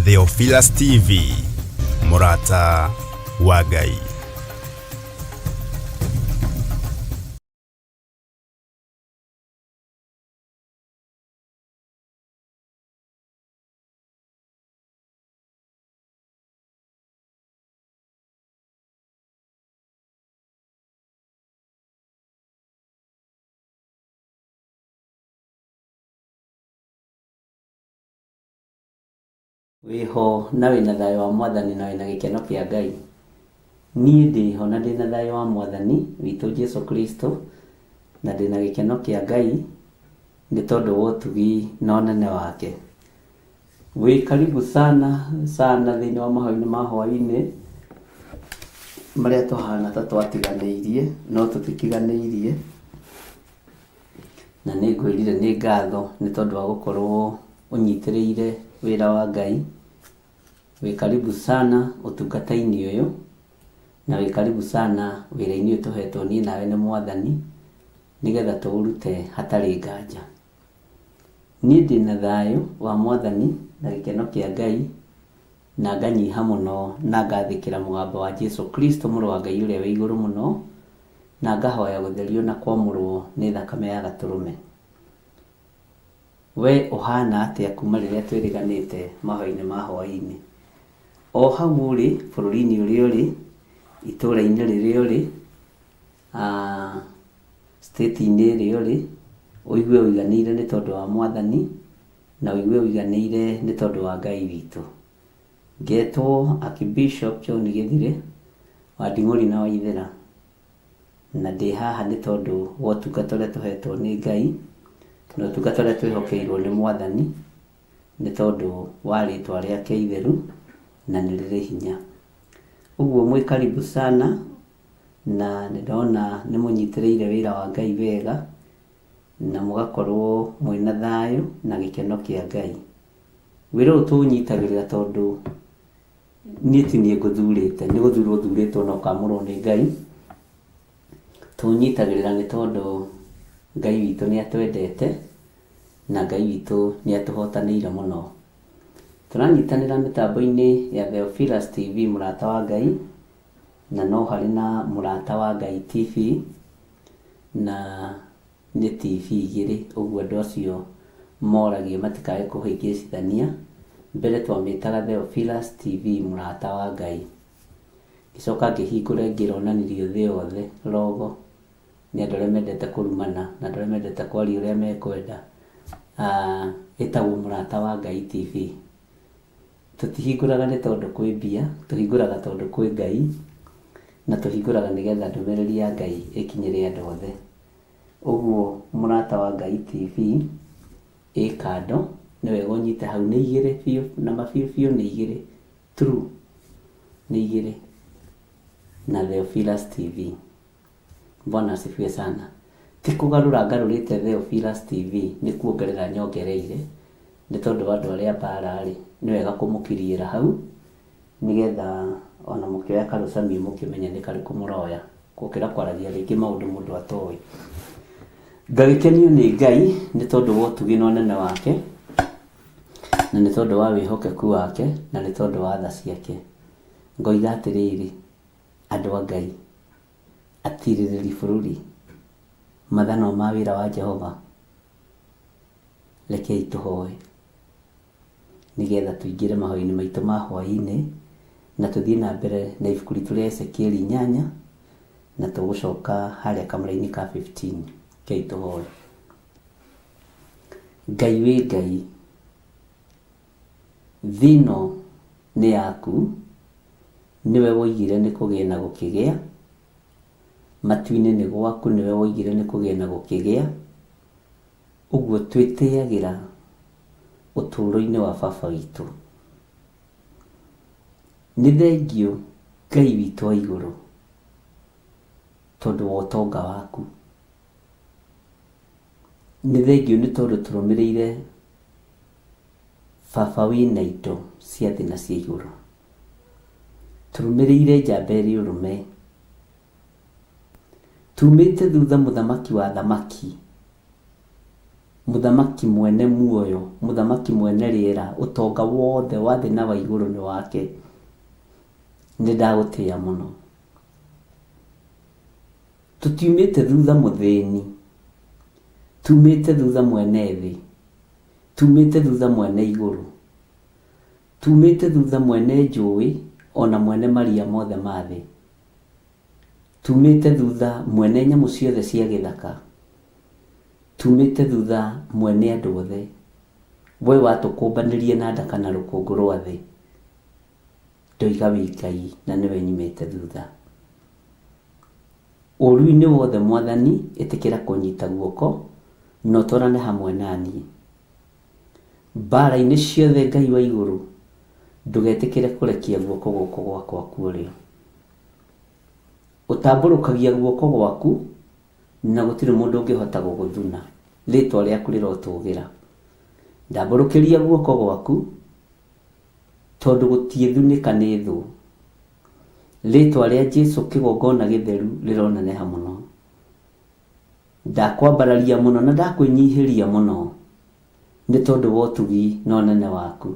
Theophilus TV, Mũrata wa Ngai. Wiho na wina thayo wa Mwathani na wina gikeno kia Ngai. Niĩ ndiho na ndina thayo wa Mwathani witũ Jesu Kristo na ndina gikeno kia Ngai nĩ tondũ wa ũtugi na ũnene wake. Wĩ karibu sana thĩinĩ wa mahoya-inĩ ma hwaĩ-inĩ marĩa tũhana ta twatiganĩirie no tũtikiganĩirie, na nĩ ngwĩrire nĩ ngatho nĩ tondũ wa gũkorwo ũnyitĩrĩire wĩra wa Ngai. Wĩ karibu sana ũtungata-inĩ ũyũ na wĩ karibu sana wĩra-inĩ ũyũ tũhetwo niĩ nawe nĩ Mwathani nĩgetha tũũrute hatarĩ nganja. Niĩ ndĩna thayũ wa Mwathani na gĩkeno kĩa Ngai na nganyiha mũno na ngathĩkĩra mũgambo wa Jesu Kristo mũrũ wa Ngai ũrĩa wĩ igũrũ mũno, na ngahoya gũtherio na kwamũrwo nĩ thakame ya Gatũrũme. We ũhana atĩa kuma rĩrĩa twĩrĩganĩte mahoya-inĩ ma hwaĩ-inĩ? O hau ũrĩ bũrũri-inĩ ũrĩa ũrĩ, itũũra-inĩ rĩrĩa ũrĩ, state-inĩ ĩrĩa ũrĩ, ũigue ũiganĩire nĩ tondũ wa Mwathani na ũigue ũiganĩire nĩ tondũ wa Ngai witũ. Ngetwo Archbishop John Gĩthirĩ wa Nding'ũri na Waithĩra, na ndĩ haha nĩ tondũ wa ũtungata ũrĩa tũhetwo nĩ Ngai na ũtungata ũrĩa twĩhokeirwo nĩ Mwathani nĩ tondũ wa rĩtwa rĩake itheru na nĩ rĩrĩ hinya. Ũguo mwĩ karibu sana na nĩndona nĩ mũnyitĩrĩire wĩra wa Ngai wega na mũgakorwo mwĩna thayũ na gĩkeno kĩa Ngai. Wĩra ũyũ tũũnyitagĩrĩra tondũ niĩ ti niĩ ngũthurĩte, nĩ gũthurwo thurĩtwo na ũkamũrwo nĩ Ngai. Tũũnyitagĩrĩra nĩ tondũ Ngai witũ nĩ atwendete na Ngai witũ nĩ atũhotanĩire mũno. Tũranyitanĩra mĩtambo-inĩ ya Theophilus TV Mũrata wa Ngai, na no harĩ na Mũrata wa Ngai TV na nĩ TV igĩrĩ, ũguo andũ acio moragia matikae kũhĩngĩcithania. Mbere twamĩtaga Theophilus TV Mũrata wa Ngai, ngĩcoka ngĩhingũra ngĩronanirio thĩ yothe logo nĩ andũ arĩa mendete kũrumana na andũ arĩa mendete kwaria ũrĩa mekwenda, ĩtagwo Mũrata wa Ngai TV. Tũtihingũraga nĩ tondũ kwĩ mbia, tũhingũraga tondũ kwĩ Ngai, na tũhingũraga nĩgetha ndũmĩrĩri ya Ngai ĩkinyĩre andũ othe. Ũguo Mũrata wa Ngai TV ĩ kando, nĩ wega ũnyite hau. Nĩ igĩrĩ biũ na mabiũ nĩ igĩrĩ, true nĩ igĩrĩ, na Theophilus TV. Bwana asifiwe sana. Ti kũgarũra ngarũrĩte Theophilus TV, nĩ kuongerera nyongereire nĩ tondũ wa andũ arĩa mbararĩ, nĩ wega kũmũkiriĩra hau nĩgetha ona mũkĩoya karũcamio mũkĩmenya nĩ karĩkũ mũroya, gũkĩra kwaragia rĩngĩ maũndũ mũndũ atoĩ. Ngagĩkenio nĩ Ngai nĩ tondũ wa ũtugi na ũnene wake, na nĩ tondũ wa wĩhokeku wake, na nĩ tondũ wa tha ciake. Ngoiga atĩrĩrĩ, andũ a Ngai, atirĩrĩri bũrũri, mathano ma wĩra wa Jehova, rekei tũhoe nĩgetha tũingĩre mahoya-inĩ maitũ ma hwaĩ-inĩ na tũthiĩ na mbere na ibuku ritũ rĩa Ezekieli 8 na tũgũcoka harĩa kamũra-inĩ ka 15. Rekei tũhoe. Ngai wĩ Ngai, thĩ ĩno nĩ yaku, nĩwe woigire nĩ kũgĩe na gũkĩgĩa, matu-inĩ nĩ gwaku, nĩwe woigire nĩ kũgĩe na gũkĩgĩa. Ũguo twĩtĩagĩra ũtũũro-inĩ wa baba witũ. Nĩ thengiũ Ngai witũ wa igũrũ tondũ wa ũtonga waku. Nĩ thengiũ nĩ tondũ tũrũmĩrĩire baba wĩna indo cia thĩ na cia igũrũ, tũrũmĩrĩire njamba ĩrĩ ũrũme, tumĩte thutha mũthamaki wa thamaki Muthamaki mwene muoyo, muthamaki mwene riera, utonga wothe wa thĩ na wa igũrũ nĩ wake. Nĩ ndagũtĩĩa mũno. Tutiumĩte thutha mũthĩni, tumĩte thutha mwene thĩ, tumĩte thutha mwene igũrũ, tumĩte thutha mwene njũĩ ona mwene maria mothe ma thĩ, tumĩte thutha mwene nyamũ ciothe cia gĩthaka, tumĩte thutha mwene andũ othe, we watũkũmbanĩrie na nda kana rũkũngũ rwa thĩ. Ndoiga wĩ Ngai na nĩwe nyumĩte thutha. Ũru-inĩ wothe Mwathani ĩtĩkĩra kũnyita guoko na ũtwarane hamwe naniĩ. Mbara-inĩ ciothe Ngai wa igũrũ ndũgetĩkĩre kũrekia guoko gũkũ gwakwa kuorio. Ũtambũrũkagia guoko gwaku na gũtirĩ mũndũ ũngĩhota gũgũthuna. Rĩtwa rĩaku rĩrotũgĩra. Ndambũrũkĩria guoko gwaku tondũ gũtiĩthunĩka nĩ thũ. Rĩtwa rĩa Jesũ kĩgongona gĩtheru rĩroneneha mũno. Ndakwambararia mũno na ndakwĩnyihĩria mũno nĩ tondũ wa ũtugi na ũnene waku.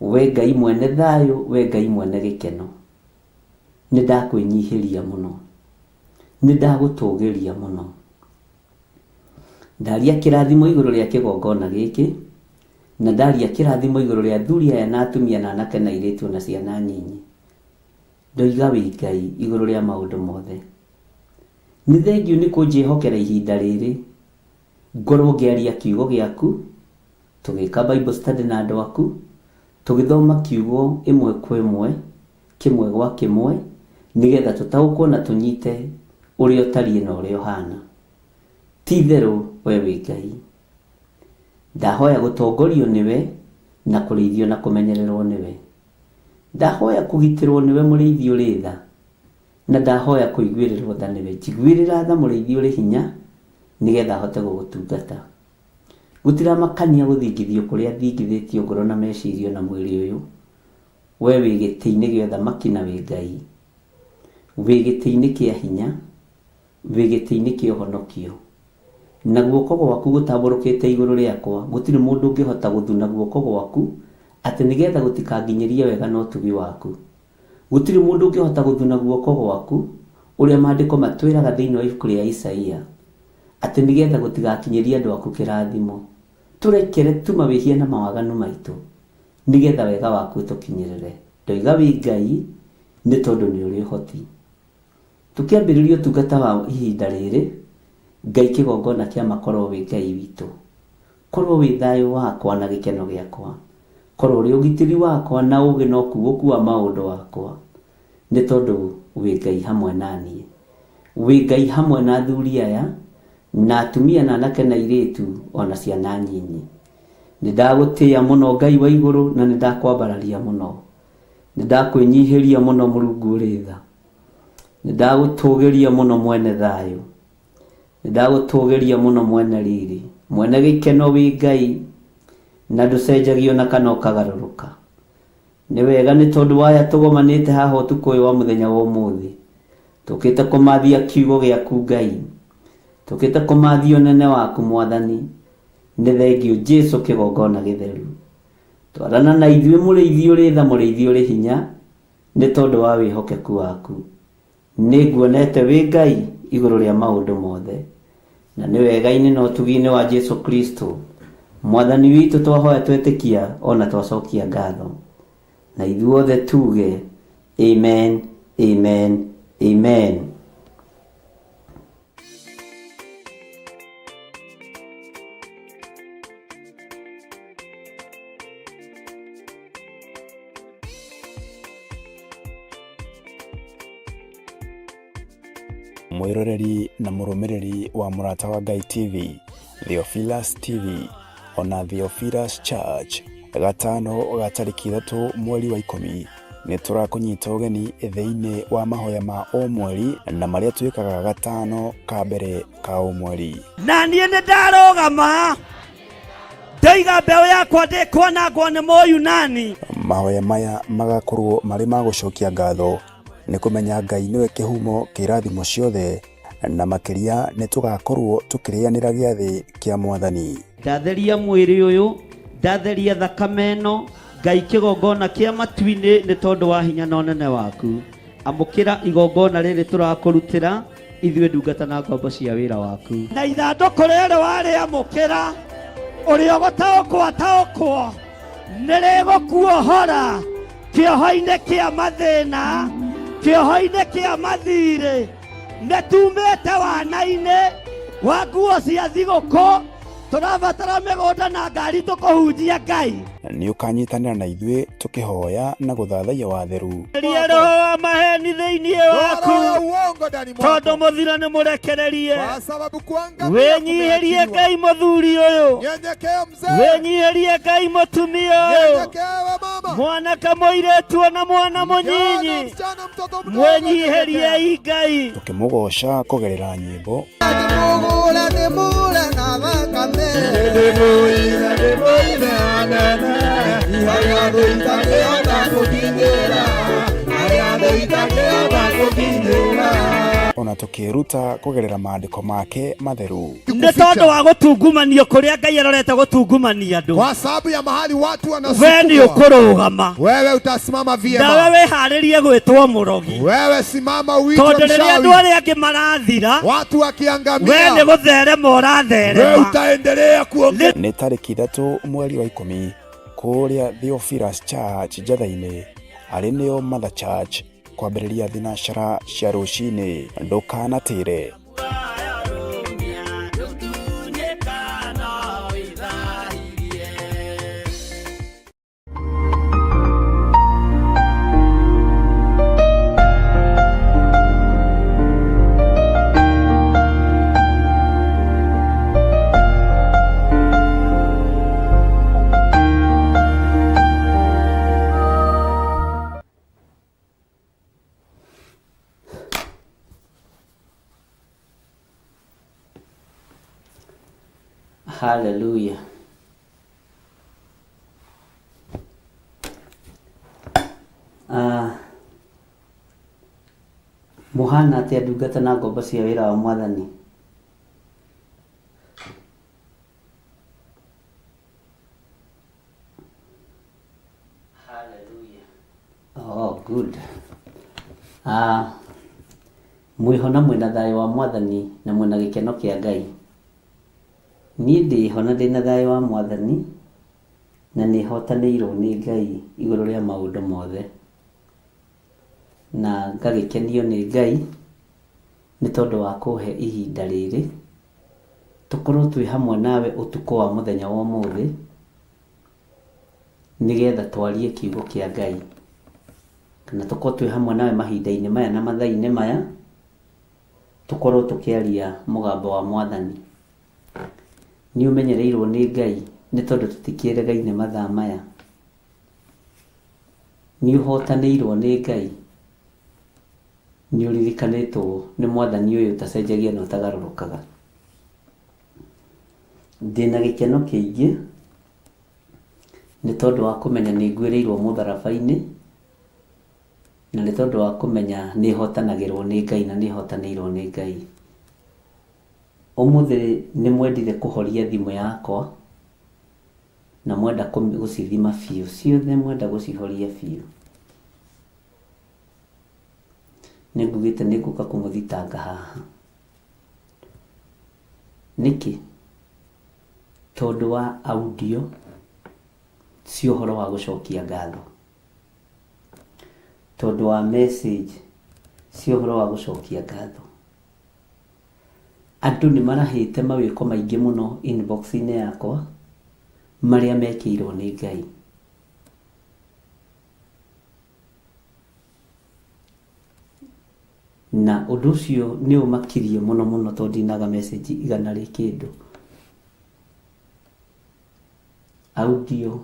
We Ngai mwene thayũ, we Ngai mwene gĩkeno. Nĩ ndakwĩnyihĩria mũno, nĩ ndagũtũgĩria mũno. Ndaria kĩrathimo igũrũ rĩa kĩgongona gĩkĩ, na ndaria kĩrathimo igũrũ rĩa athuri aya na atumia na anake na airĩtu na ciana nyinyi. Ndoiga wĩ Ngai igũrũ rĩa maũndũ mothe. Nĩ thengiũ nĩ kũnjĩhokera ihinda rĩrĩ, ngorwo ngĩaria kiugo gĩaku, tũgĩka Bible study na andũ aku, tũgĩthoma kiugo ĩmwe kwa ĩmwe, kĩmwe gwa kĩmwe, nĩgetha tũtaũkwo na tũnyite ũrĩa ũtariĩ na ũrĩa ũhana. Ti itherũ we wĩ Ngai. Ndahoya gũtongorio nĩwe na kũrĩithio na kũmenyererwo nĩwe. Ndahoya kũgitĩrwo nĩwe mũrĩithi ũrĩ tha, na ndahoya kũiguĩrĩrwo tha nĩwe. Njiguĩrĩra tha mũrĩithi ũrĩ hinya nĩgetha hote gũgũtungata. Gũtiramakania gũthingithio kũrĩa thingithĩtio ngoro na mecirio na mwĩrĩ ũyũ. We wĩ gĩtĩ-inĩ gĩa ũthamaki na wĩ Ngai. Wĩ gĩtĩ-inĩ kĩa hinya, wĩ gĩtĩ-inĩ kĩa ũhonokio. Na guoko gwaku gũtambũrũkĩte igũrũ rĩakwa, gũtirĩ mũndũ ũngĩhota gũthuna guoko gwaku atĩ nĩgetha gũtikanginyerie wega na ũtugi waku. Gũtirĩ mũndũ ũngĩhota gũthuna guoko gwaku ũrĩa maandĩko matwĩraga thĩinĩ wa ibuku rĩa Isaia atĩ nĩgetha gũtigakinyerie andũ aku kĩrathimo. Tũrekere tu mawĩhia na mawaganu maitũ nĩgetha wega waku ũtũkinyĩrĩre. Ndoiga wĩ Ngai nĩ tondũ nĩ ũrĩ ũhoti. Tũkĩambĩrĩria ũtungata wa ihinda rĩrĩ, Ngai kĩgongona kĩa makorwo wĩ Ngai witũ. Korwo wĩ thayũ wakwa na gĩkeno gĩakwa. Korwo ũrĩ ũgitĩri wakwa na ũũgĩ na ũkuũku wa maũndũ wakwa. Nĩ tondũ wĩ Ngai hamwe naniĩ. Wĩ Ngai hamwe na athuri aya na atumia na anake na airĩtu ona ciana nyinyi. Nĩ ndagũtĩĩa mũno Ngai wa igũrũ na nĩ ndakwambararia mũno. Nĩ ndakwĩnyihĩria mũno Mũrungu ũrĩ tha. Nĩ ndagũtũgĩria mũno mwene thayũ. Nĩ ndagũtũgĩria mũno mwene riri. Mwene gĩkeno wĩ Ngai na ndũcenjagio na kana ũkagarũrũka. Nĩ wega nĩ tondũ waya tũgomanĩte haha ũtukũ ũyũ wa mũthenya wa ũmũthĩ. Tũkĩte kũmathia kiugo gĩaku Ngai. Tũkĩte kũmathia ũnene waku Mwathani. Nĩ thengiũ Jesũ kĩgongona gĩtheru. Twarana na ithuĩ mũrĩithi ũrĩ tha, mũrĩithi ũrĩ hinya nĩ tondũ wa wĩhokeku waku. Nĩ nguonete wĩ Ngai igũrũ rĩa maũndũ mothe. Na nĩ wega-inĩ na ũtugi-inĩ wa Jesũ Kristo Mwathani witũ twahoya twetĩkia ona twacokia ngatho. Na ithuothe tuge amen, amen, amen. Mwĩroreri na mũrũmĩrĩri wa Mũrata wa Ngai TV, Theophilus TV ona Theophilus Church, gatano ga tarĩki 3 mweri wa 10 nĩ tũrakũnyita ũgeni thĩinĩ wa mahoya ma o mweri na marĩa twĩkaga gatano ka mbere ka o mweri. Na niĩ nĩ ndarũgama ndaiga mbeũ yakwa ndĩkwanangwo nĩ Mũyunani. Mahoya maya magakorwo marĩ ma gũcokia ngatho nĩ kũmenya Ngai nĩwe kĩhumo kĩrathimo ciothe na makiria nĩ tũgakorwo tũkĩrĩanĩra gĩathĩ kĩa Mwathani. Ndatheria mwĩrĩ ũyũ, ndatheria thakame ĩno, Ngai kĩgongona kĩa matu-inĩ nĩ tondũ wa hinya na ũnene waku. Amũkĩra igongona rĩrĩ tũrakũrutĩra ithuĩ ndungata na ngombo cia wĩra waku. Na ithandũkũ rĩrĩ warĩamũkĩra, ũrĩa gũtaũkwo nĩrĩgũkuohora kĩoho-inĩ kĩa mathĩna, kĩoho-inĩ kĩa mathirĩ. Nĩtumĩte wana-inĩ wa nguo cia thigũkũ, tũrabatara mĩgũnda na ngari tũkũhunjia Ngai. Nĩ ũkanyitanĩra na ithuĩ tũkĩhoya na gũthathaiya watheru. Roho wa maheni thĩinĩ waku, tondũ mũthiro nĩ mũrekererie. Wĩnyihĩrie Ngai mũthuri ũyũ, wĩnyihĩrie Ngai mũtumia ũyũ, mwanake mũirĩtu na mwana mũnyinyi, mwĩnyihĩrie Ngai. Tũkĩmũgoca kũgerera nyĩmbo ona tũkĩruta kũgerera maandĩko make matheru. Nĩ tondũ wa gũtungumanio kũrĩa Ngai arorete gũtungumania andũ. Kwa sababu ya mahali watu wanasukuma, wewe nĩ ũkũrũgama. Wewe utasimama vyema. Na wewe harĩrie gwĩtwo mũrogi. Wewe simama uitwe mshauri. Tondũ rĩrĩa andũ arĩa angĩ marathira, watu wakiangamia, wewe nĩ gũtherema ũratherema. Wewe utaendelea kuongea. Nĩ tarĩki 3 mweri wa 10 kũrĩa Theophilus Church Njatha-inĩ, arĩ nĩyo Mother Church, kwambĩrĩria thinacara cia rũcinĩ. Ndũkanatĩre. Hallelujah. Muhana atĩa ndungata na ngombo cia wĩra wa Mwathani? Hallelujah. Oh, good. Mwĩhona mwĩna thayũ wa Mwathani na mwĩna gĩkeno kĩa Ngai. Niĩ ndĩhona ndĩna thayũ wa Mwathani na nĩhotanĩirwo nĩ Ngai igũrũ rĩa maũndũ mothe, na ngagĩkenio nĩ Ngai nĩ tondũ wa kũhe ihinda rĩrĩ tũkorwo twĩ hamwe nawe ũtukũ wa mũthenya wa ũmũthĩ, nĩgetha twarie kiugo kĩa Ngai, kana tũkorwo twĩ hamwe nawe mahinda-inĩ maya na mathaa-inĩ maya, tũkorwo tũkĩaria mũgambo wa Mwathani. Nĩ ũmenyereirwo nĩ Ngai nĩ tondũ tũtikĩregaine mathaa maya. Nĩ ũhotanĩirwo nĩ Ngai, nĩ ũririkanĩtwo nĩ Mwathani ũyũ ũtacenjagia na ũtagarũrũkaga. Ndĩna gĩkeno kĩingĩ nĩ tondũ wa kũmenya nĩ ngwĩrĩirwo mũtharaba-inĩ, na nĩ tondũ wa kũmenya nĩ hotanagĩrwo nĩ Ngai na nĩ hotanĩirwo nĩ Ngai. Ũmũthĩ nĩ mwendire kũhoria thimũ yakwa na mwenda gũcithima biũ, ciothe mwenda gũcihoria biũ. Nĩngugĩte nĩngũka kũmũthitanga haha. Nĩkĩ? Tondũ wa audio cia ũhoro wa gũcokia ngatho, tondũ wa message cia ũhoro wa gũcokia ngatho. Andũ nĩ marahĩte mawĩko maingĩ mũno inbox-inĩ yakwa marĩa mekĩirwo nĩ Ngai. Na ũndũ ũcio nĩ ũmakirie mũno mũno tondũ ndinaga message igana rĩ kĩndũ. Audio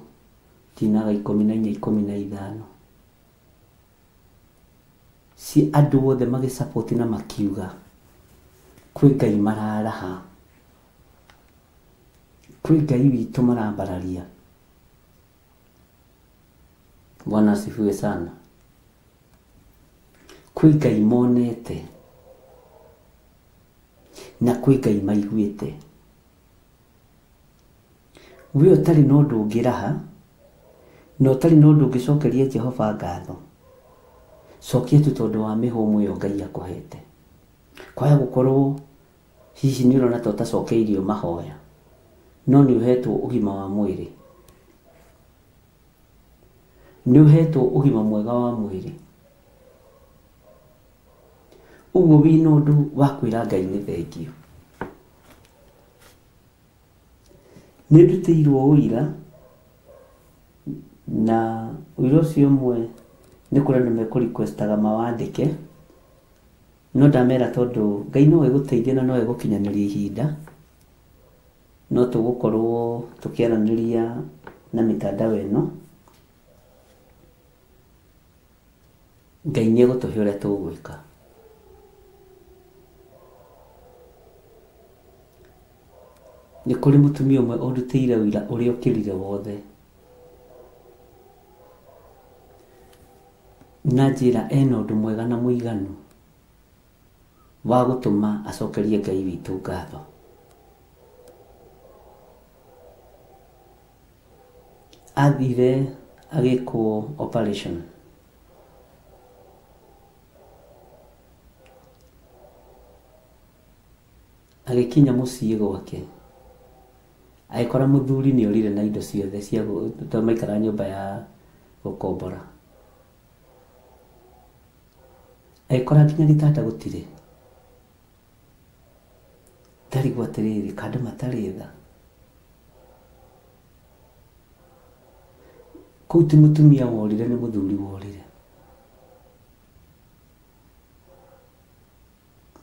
ndinaga 14 15. Si andũ othe magĩsupport na makiuga kwĩ Ngai mararaha, kwĩ Ngai witũ marambararia. Bwana asifiwe sana. Kwĩ Ngai monete na kwĩ Ngai maiguĩte. We ũtarĩ na ũndũ ũngĩraha na ũtarĩ na ũndũ ũngĩcokeria Jehova ngatho, cokia tu tondũ wa mĩhũmũ ĩyo Ngai akũhete. Kwaya gũkorwo hihi nĩ ũrona ta ũtacokeirio mahoya, no nĩ ũhetwo ũgima wa mwĩrĩ, nĩ ũhetwo ũgima mwega wa mwĩrĩ. Ũguo wĩna ũndũ wa kwĩra Ngai nĩ thengio. Nĩ ndutĩirwo ũira, na ũira ũcio ũmwe nĩ kũrĩa nĩ mekũrequestaga mawandĩke, no ndamera tondũ Ngai no egũteithia na no egũkinyanĩria ihinda, no tũgũkorwo tũkĩaranĩria na mĩtandao ĩno. Ngai nĩ egũtũhe ũrĩa tũgwĩka. Nĩ kũrĩ mũtumia ũmwe ũrutĩire ũira ũrĩa ũkĩrire wothe, na njĩra ena ũndũ mwega na mũiganu wa gũtũma acokerie Ngai witũ ngatho. Athire agĩkwo operation, agĩkinya mũciĩ gwake, agĩkora mũthuri nĩ orire na indo ciothe cia maikara nyũmba ya gũkombora. Agĩkora nginya gĩtanda gũtirĩ. Ndarigwo atĩrĩrĩ, ka andũ matarĩ tha. Kũu ti mũtumia worire, nĩ mũthuri worire.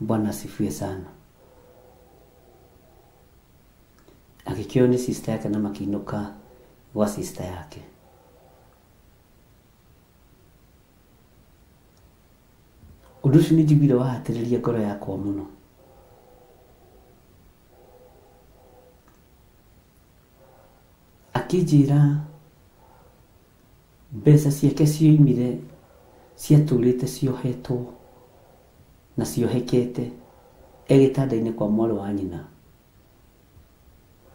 Bwana asifiwe sana. Agĩkĩoywo nĩ sister yake na makĩinũka gwa sister yake. Ũndũ ũcio nĩ njiguire wahatĩrĩria ngoro yakwa mũno. Akĩnjĩra mbeca ciake cioimire ciatũrĩte ciohetwo na ciohekete gĩtanda-inĩ kwa mwarĩ wa nyina.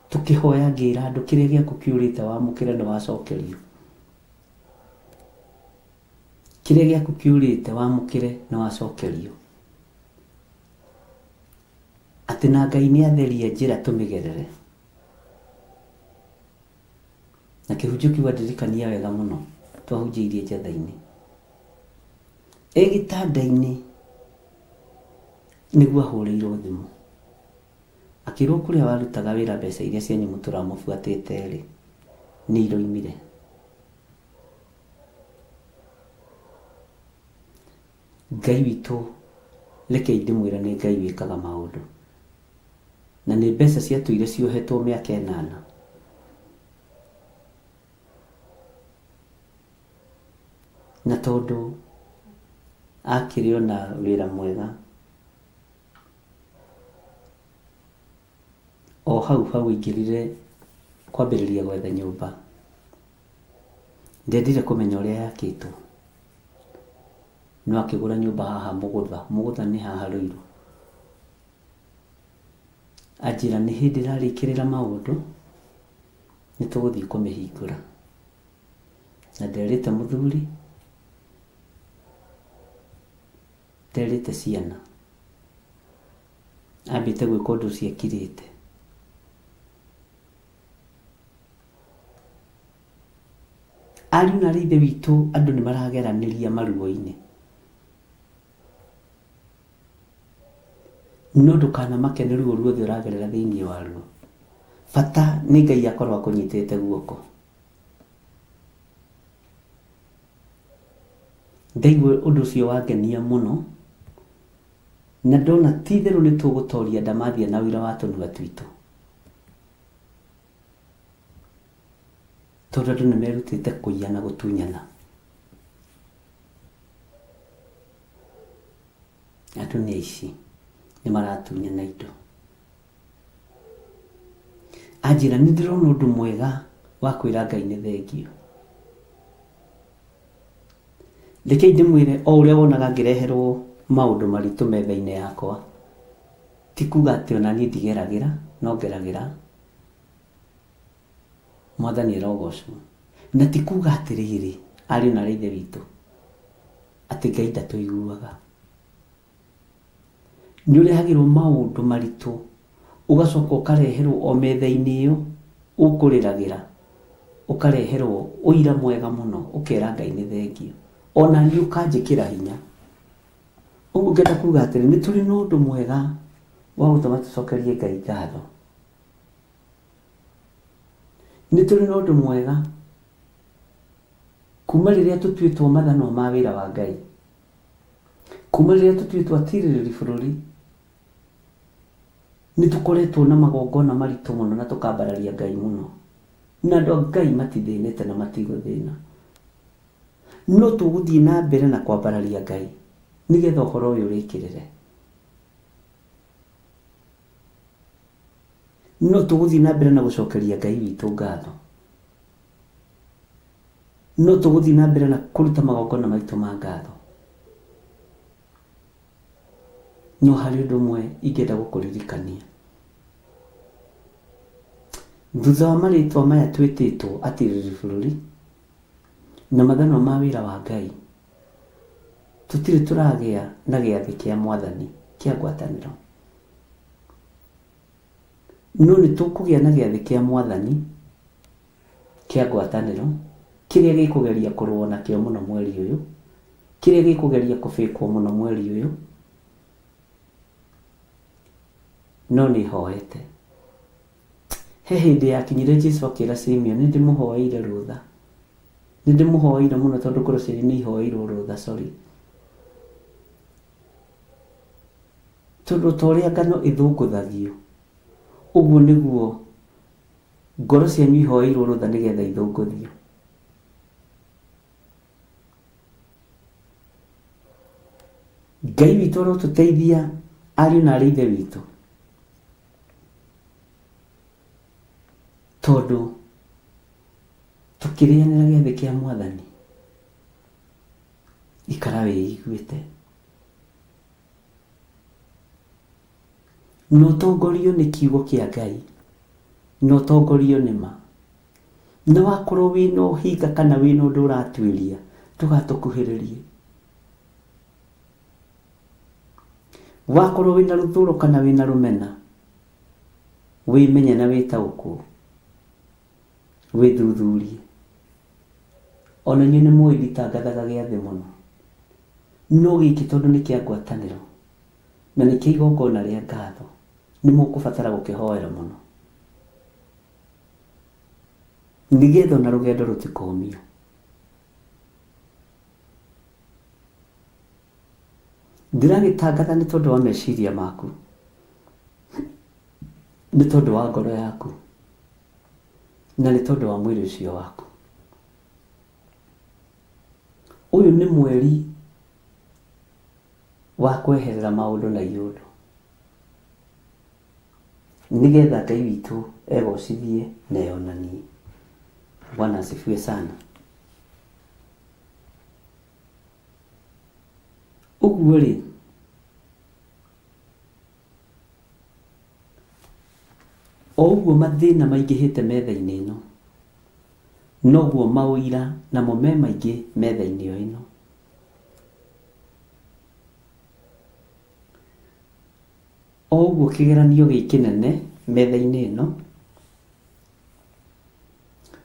Tũkĩhoya ngĩra andũ, kĩrĩa gĩaku kĩũrĩte wamũkĩre nĩ wacokerio. Kĩrĩa gĩaku kĩũrĩte wamũkĩre nĩ wacokerio. Atĩ na Ngai nĩ atherie njĩra tũmĩgerere. Na kĩhunjio kĩu andirikania wega mũno twahunjĩirie njatha-inĩ. Gĩtanda-inĩ nĩguo ahũrĩirwo thimũ. Akĩrwo kũrĩa warutaga wĩra mbeca iria cia nyamũ tũramũbuatĩte rĩ, nĩ iroimire. Ngai witũ reke ndĩmwĩre nĩ Ngai wĩkaga maũndũ. Na nĩ mbeca ciatũire ciohetwo mĩaka 8. Na tondũ akĩrĩ ona wĩra mwega, o hau aingĩrire kwambĩrĩria gwetha nyũmba. Ndendire kũmenya ũrĩa yakĩtwo. No akĩgũra nyũmba haha Mũgũtha. Mũgũtha nĩ haha Rũirũ. Anjĩra nĩ hĩndĩ ĩrarĩkĩrĩra maũndũ, nĩ tũgũthiĩ kũmĩhingũra. Na nderĩte mũthuri, nderĩte ciana, ambĩte gwĩka ũndũ ciekirĩte. Ariũ na ithe witũ andũ nĩ marageranĩria maruo-inĩ. No ndũkanamake nĩ ruo ruothe ũragerera thĩinĩ waruo. Bata nĩ Ngai akorwo akũnyitĩte guoko. Ndaigua ũndũ ũcio wangenia mũno, na ndona ti itherũ nĩ tũgũtoria ndamathia na wĩra wa tũnua twitũ. Tondũ andũ nĩ merutĩte kũiya na gũtunyana. Andũ nĩ aici, nĩ maratunyana indo. Anjĩra nĩ ndĩrona ũndũ mwega wa kwĩra Ngai nĩ thengio. Reke ndĩmwĩre o ũrĩa wonaga ngĩreherwo maũndũ maritũ metha-inĩ yakwa, ti kuga atĩ ona niĩ ndigeragĩra, no ngeragĩra Mwathani arogocwo. Na ti kuga atĩrĩrĩ, ariũ na ithe witũ, atĩ Ngai ndatũiguaga. Nĩ ũrehagĩrwo maũndũ maritũ, ũgacoka ũkareherwo o metha-inĩ ĩyo ũkũrĩragĩra, ũkareherwo ũira mwega mũno, ũkera Ngai nĩ thengio, ona niĩ ũkanjĩkĩra hinya. Ũguo ngenda kuga atĩrĩ, nĩ tũrĩ na ũndũ mwega wa gũtũma tũcokerie Ngai ngatho. Nĩ tũrĩ na ũndũ mwega kuma rĩrĩa tũtuĩtwo mathanwa ma wĩra wa Ngai, kuma rĩrĩa tũtuĩtwo atirĩrĩri bũrũri, nĩ tũkoretwo na magongona maritũ mũno na tũkambararia Ngai mũno, na andũ a Ngai matithĩnĩte na matigũthĩna. No tũgũthiĩ na mbere na kwambararia Ngai nĩgetha ũhoro ũyũ ũrĩkĩrĩre. No tũgũthiĩ na mbere na gũcokeria Ngai witũ ngatho. No tũgũthiĩ na mbere na kũruta magongona maitũ ma ngatho. No harĩ ũndũ ũmwe ingĩenda gũkũririkania. Thutha wa marĩtwa maya twĩtĩtwo atirĩrĩri bũrũri na mathanwa ma wĩra wa Ngai, tũtirĩ tũragĩa na gĩathĩ kĩa Mwathani kĩa ngwatanĩro. No nĩ tũkũgĩa na gĩathĩ kĩa Mwathani kĩa ngwatanĩro, kĩrĩa gĩkũgeria kũrũo nakĩo mũno mweri ũyũ, kĩrĩa gĩkũgeria kũbĩkwo mũno mweri ũyũ. No nĩ hoete. He hĩndĩ yakinyire Jesũ akĩra Simeon, nĩ ndĩmũhoeire rũtha. Nĩ ndĩmũhoeire mũno tondũ ngoro cianyu nĩ ihoeirwo rũtha, sorry. Tondũ ta ũrĩa ngano ĩthũngũthagio, ũguo nĩguo ngoro cianyu ihoeirwo rũtha nĩgetha ithũngũthio. Ngai witũ arotũteithia ariũ na ithe witũ, tondũ tũkĩrĩanĩra gĩathĩ kĩa Mwathani, ikara wĩiguĩte na ũtongorio nĩ kiugo kĩa Ngai, na ũtongorio nĩ ma. Na wakorwo wĩna ũhinga kana wĩna ũndũ ũratuĩria, ndũgatũkuhĩrĩrie. Wakorwo wĩna rũthũro kana wĩna rũmena, wĩmenye na wĩtaũkwo, wĩthuthurie. Ona inyuĩ nĩ mũĩ nditangathaga gĩathĩ mũno, no gĩkĩ tondũ nĩ kĩa ngwatanĩro na nĩ kĩa igongona rĩa ngatho, nĩ mũkũbatara gũkĩhoera mũno, nĩgetha ona rũgendo rũtikomio. Ndĩragĩtangatha nĩ tondũ wa meciria maku, nĩ tondũ wa ngoro yaku, na nĩ tondũ wa mwĩrĩ ũcio waku. Ũyũ nĩ mweri wa kweherera maũndũ na iũndũ, nĩgetha Ngai witũ egocithie na eyonanie. Bwana asifiwe sana. Ũguo rĩ, o ũguo mathĩna maingĩhĩte metha-inĩ ĩno, noguo maũira namo me maingĩ metha-inĩ ĩno. O ũguo kĩgeranio gĩ kĩnene metha-inĩ ĩno,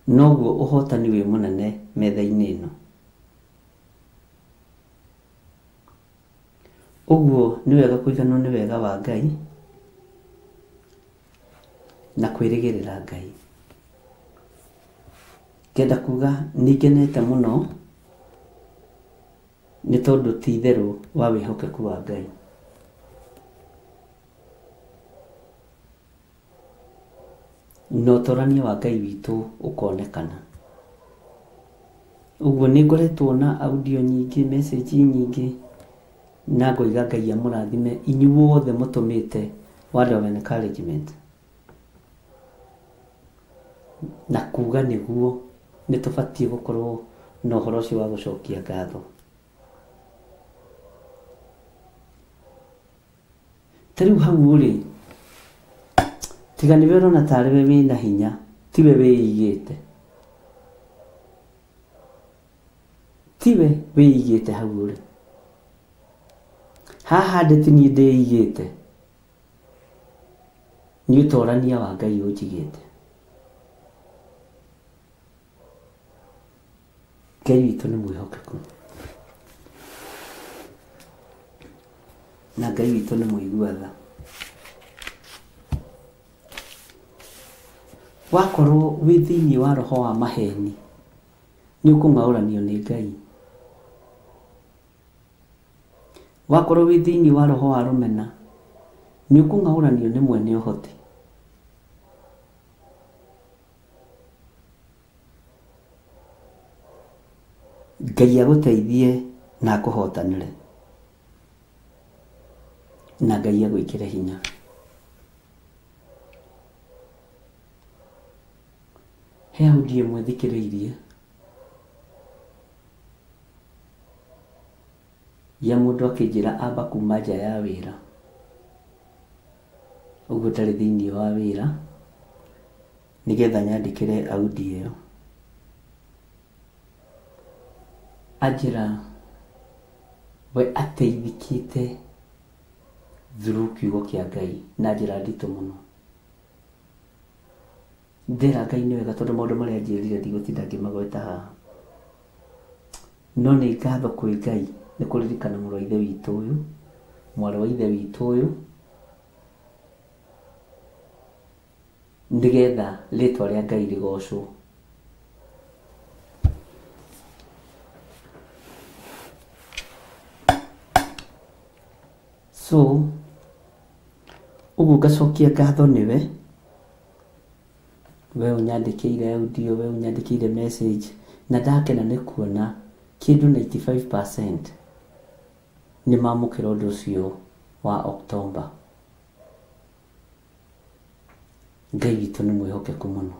noguo ũhotani wĩ mũnene metha-inĩ ĩno. Ũguo nĩ wega kũiganwo nĩ wega wa Ngai na kwĩrĩgĩrĩra Ngai. Ngenda kuga nĩngenete mũno nĩ tondũ ti itherũ wa wĩhokeku wa Ngai. Na ũtorania wa Ngai witũ ũkonekana. Ũguo nĩ ngoretwo na audio nyingĩ, message nyingĩ, na ngoiga Ngai amũrathime inyuothe mũtũmĩte word of encouragement, na kuga nĩguo nĩ tũbatiĩ gũkorwo na ũhoro ũcio wa gũcokia ngatho. Tariu hau ri tiga niwe urona tarĩ we wĩna hinya, tiwe wĩigĩte, tiwe wĩigĩte hau ũrĩ. Haha ndĩ niĩ ndĩigĩte, nĩ ũtorania wa Ngai ũnjigĩte. Ngai witũ nĩ mwĩhokeku na Ngai witũ nĩ mũigua tha. Wakorwo wĩ thĩinĩ wa roho wa maheni, nĩ ũkũng'aũranio nĩ Ngai. Wakorwo wĩ thĩinĩ wa roho wa rũmena, nĩ ũkũng'aũranio nĩ mwene ũhoti. Ngai agũteithie na akũhotanĩre, na Ngai agwĩkĩre hinya. He audio ĩmwe thikĩrĩirie ya mũndũ akĩnjĩra amba kuma nja ya wĩra, ũguo tarĩ thĩinĩ wa wĩra, nĩgetha nyandĩkĩre audio ĩyo. Anjĩra we ateithĩkĩte through kiugo kĩa Ngai na njĩra nditũ mũno. Ndĩra Ngai nĩ wega tondũ maũndũ marĩa anjĩrire ndigũtinda ngĩmagweta haha, no nĩ ngatho kwĩ Ngai nĩ kũririkana mũrũ wa ithe witũ ũyũ, mwarĩ wa ithe witũ ũyũ, nĩgetha rĩtwa rĩa Ngai rĩgocwo. So ũguo ngacokia ngatho nĩwe, we ũnyandĩkĩire audio, we ũnyandĩkĩire message, na ndakena nĩ kuona kĩndũ 95% nĩ mamũkĩra ũndũ ũcio wa October. Ngai witũ nĩ mwĩhokeku mũno,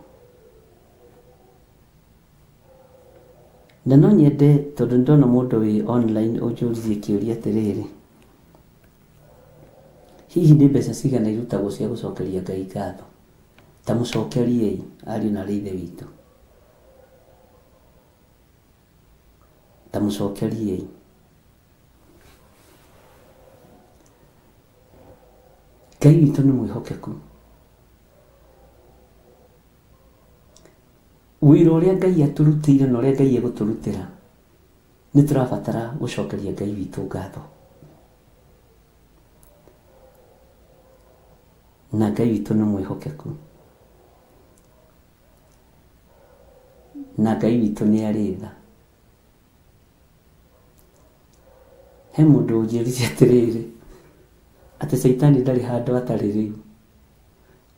na no nyende tondũ ndona mũndũ wĩ online ũnjũririe kĩũria atĩrĩrĩ, hihi nĩ mbeca cigana irutagwo cia gũcokeria Ngai ngatho? Ta mũcokeriei ariũ na ithe witũ, ta mũcokeriei. Ngai witũ nĩ mwĩhokeku. Wĩra ũrĩa Ngai atũrutĩire na ũrĩa Ngai egũtũrutĩra, nĩ tũrabatara gũcokeria Ngai witũ ngatho. Na Ngai witũ nĩ mwĩhokeku, na Ngai witũ nĩ arĩ tha. He mũndũ ũnjĩrire atĩrĩrĩ, atĩ Saitani ndarĩ handũ atarĩ rĩu,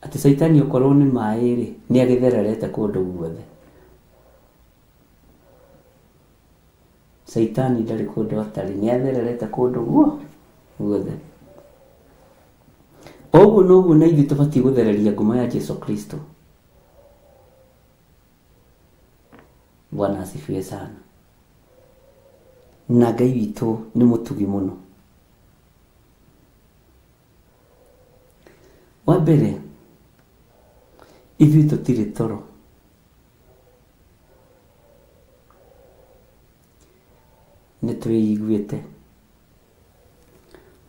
atĩ Saitani okorwo nĩ maĩ-rĩ, nĩ agĩthererete kũndũ guothe. Saitani ndarĩ kũndũ atarĩ, nĩ athererete kũndũ guothe. Ũguo noguo na ithuĩ tũbatiĩ gũthereria ngumo ya Jesu Kristo. Bwana asifiwe sana. Na Ngai witũ nĩ mũtugi mũno. Wa mbere, ithuĩ tũtirĩ toro. Nĩ twĩiguĩte.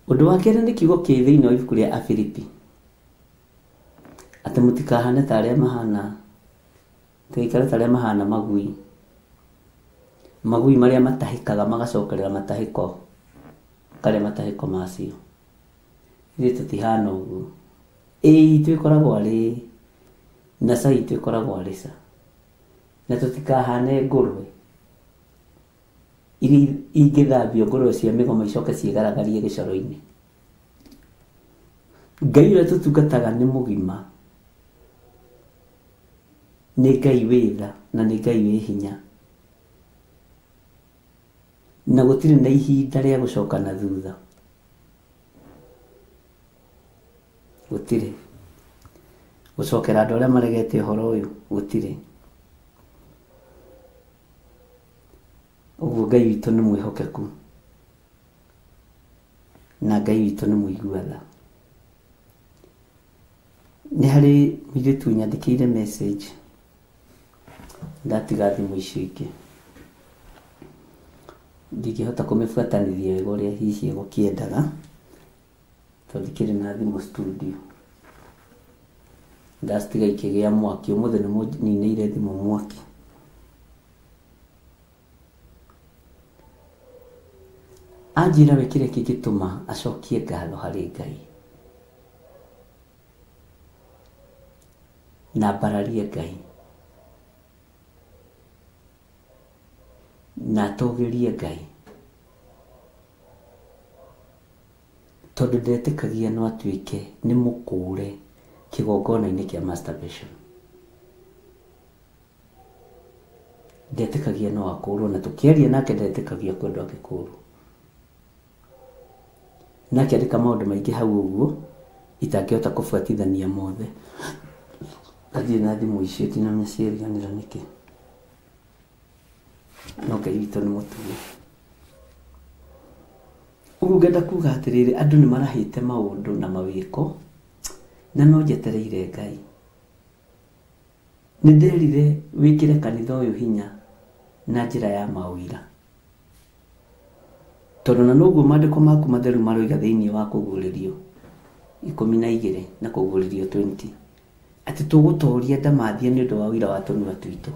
Ũndũ wa kerĩ nĩ kiugo kĩ thĩinĩ wa ibuku rĩa Afilipi, atĩ mũtikahane ta arĩa mahana, tũikare ta arĩa mahana magui, magui marĩa matahĩkaga magacokerera matahĩko karĩa matahĩko macio. Ithuĩ tũtihana ũguo. Ithuĩ ĩkoragwo arĩ na ca, ithuĩ ĩkoragwo arĩ ca, na tũtikahane ngũrwe iria ingĩthambio, ngũrwe cia mĩgoma icoke ciĩgaragarie gĩcoro-inĩ. Ngai ũrĩa tũtungataga nĩ mũgima, nĩ Ngai wĩ tha na nĩ Ngai wĩ hinya, na gũtirĩ na ihinda rĩa gũcoka na thutha. Gũtirĩ gũcokera andũ arĩa maregete ũhoro ũyũ, gũtirĩ. Ũguo Ngai witũ nĩ mwĩhokeku, na Ngai witũ nĩ mũigua tha. harĩ mũirĩtu nyandĩkĩire message ndatiga thimũ icio ingĩ, ndingĩhota kũmĩbuatanithia wega ũrĩa hihi egũkĩendaga tondũ ndikĩrĩ na thimũ studio. Ndacitiga ikĩgĩa mwaki, ũmũthĩ nĩ mũninĩire thimũ mwaki. Anjĩra we kĩrĩa kĩngĩtũma acokie ngatho harĩ Ngai na mbararie Ngai na atũgĩrie Ngai, tondũ ndetĩkagia no atuĩke nĩ mũkũre kĩgongona-inĩ kĩa masturbation. Ndetĩkagia no akũrwo, na tũkĩaria nake ndetĩkagia kwendwo agĩkũrwo. Nake arĩka maũndũ maingĩ hau ũguo itangĩhota kũbuatithania mothe. Ngathiĩ na thimũ icio ndinamenya ciĩriganĩra nĩkĩ. No Ngai witũ nĩ mũtugi. Ũguo ngenda kuga atĩrĩrĩ, andũ nĩ marahĩte maũndũ na mawĩko na no njetereire Ngai. Nĩ nderire wĩkĩre kanitha ũyũ hinya na njĩra ya mawĩra, tondũ na noguo maandĩko maku matheru maroiga thĩinĩ wa Kũguũrĩrio 12 na Kũguũrĩrio 20 atĩ tũgũtooria ndamathia nĩ ũndũ wa wĩra wa tũnua twitũ.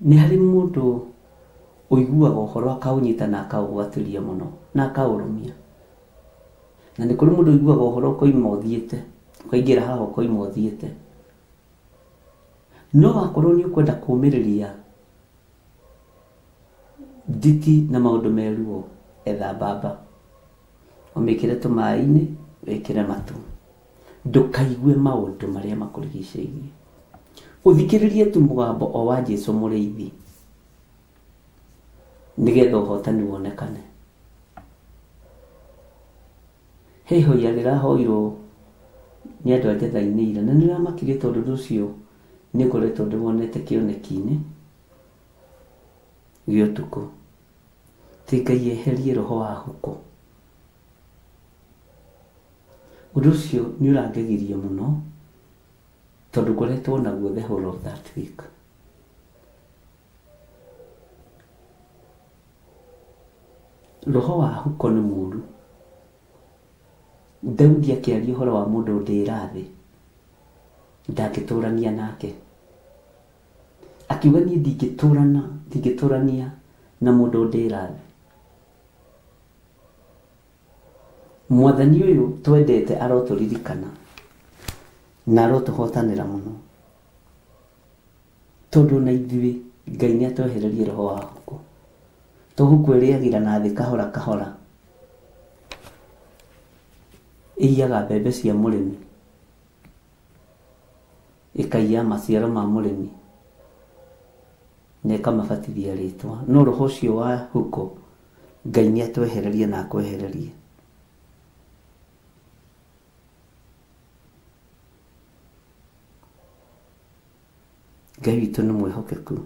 Nĩ harĩ mũndũ ũiguaga ũhoro akaũnyita na akaũgwatĩria mũno na akaũrũmia, na nĩ kũrĩ mũndũ ũiguaga ũhoro ũkoima ũthiĩte, ũkaingĩra haha ũkoima ũthiĩte. No wakorwo nĩ ũkwenda kũũmĩrĩria nditi na maũndũ meruo, etha mbamba ũmĩkĩre tũmaĩ-inĩ, wĩkĩre matu, ndũkaigue maũndũ marĩa makũrigicĩirie, ũthikĩrĩrie tu mũgambo o wa Jesũ mũrĩithi, nĩgetha ũhotani wonekane. He ihoya rĩrahoirwo nĩ andũ a Njethainĩire, na nĩ rĩramakire tondũ ũndũ ũcio nĩ ngoretwo ndĩwonete kĩoneki-inĩ gĩa ũtukũ. Ti Ngai eherie roho wa huko. Ũndũ ũcio nĩ ũrangegirie mũno tondũ ngoretwo naguo the whole of that week. Roho wa huko nĩ mũũru. Daudi akĩaria ũhoro wa mũndũ ndĩra thĩ, ndangĩtũrania nake, akiuga niĩ ndingĩtũrania na mũndũ ndĩra thĩ. Mwathani ũyũ twendete arotũririkana na arotũhotanĩra mũno, tondũ na ithuĩ Ngai nĩ atwehererie roho wa huko. To huko ĩrĩagĩra na thĩ kahora kahora, ĩiyaga mbembe cia mũrĩmi, ĩkaiya maciaro ma mũrĩmi na ĩkamabatithia rĩtwa. No roho ũcio wa huko Ngai nĩ atwehererie na akwehererie. Ngai witũ nĩ mwĩhokeku.